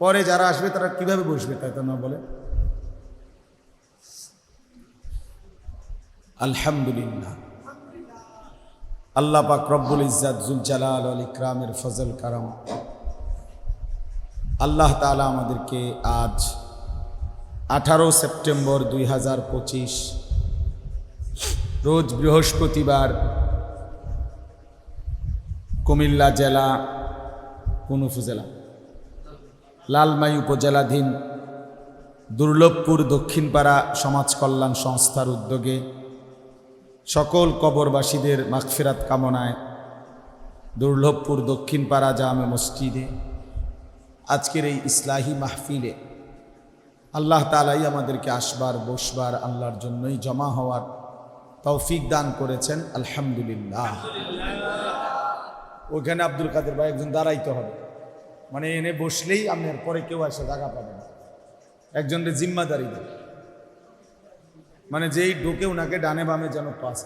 পরে যারা আসবে তারা কিভাবে বসবে তাই তো না বলে আলহামদুলিল্লাহ আল্লাহ পাক রব্বুল ইজ্জাত জুল জালাল ওয়াল ইকরামের ফজল কারাম আল্লাহ তাআলা আমাদেরকে আজ 18 সেপ্টেম্বর 2025 রোজ বৃহস্পতিবার কুমিল্লা জেলা কোন উপজেলা লালমাই উপজেলাধীন দুর্লভপুর দক্ষিণপাড়া সমাজ কল্যাণ সংস্থার উদ্যোগে সকল কবরবাসীদের মাগফিরাত কামনায় দুর্লভপুর দক্ষিণপাড়া জামে মসজিদে আজকের এই ইসলাহি মাহফিলে আল্লাহ তাআলাই আমাদেরকে আসবার বসবার আল্লাহর জন্যই জমা হওয়ার তৌফিক দান করেছেন আলহামদুলিল্লাহ ওখানে আব্দুল কাদের ভাই একজন দাঁড়াইতে হবে মানে এনে বসলেই আপনার পরে কেউ এসে জায়গা পাবে না একজনের জিম্মাদারি দেয় মানে যেই ঢোকে ওনাকে ডানে বামে যেন পাস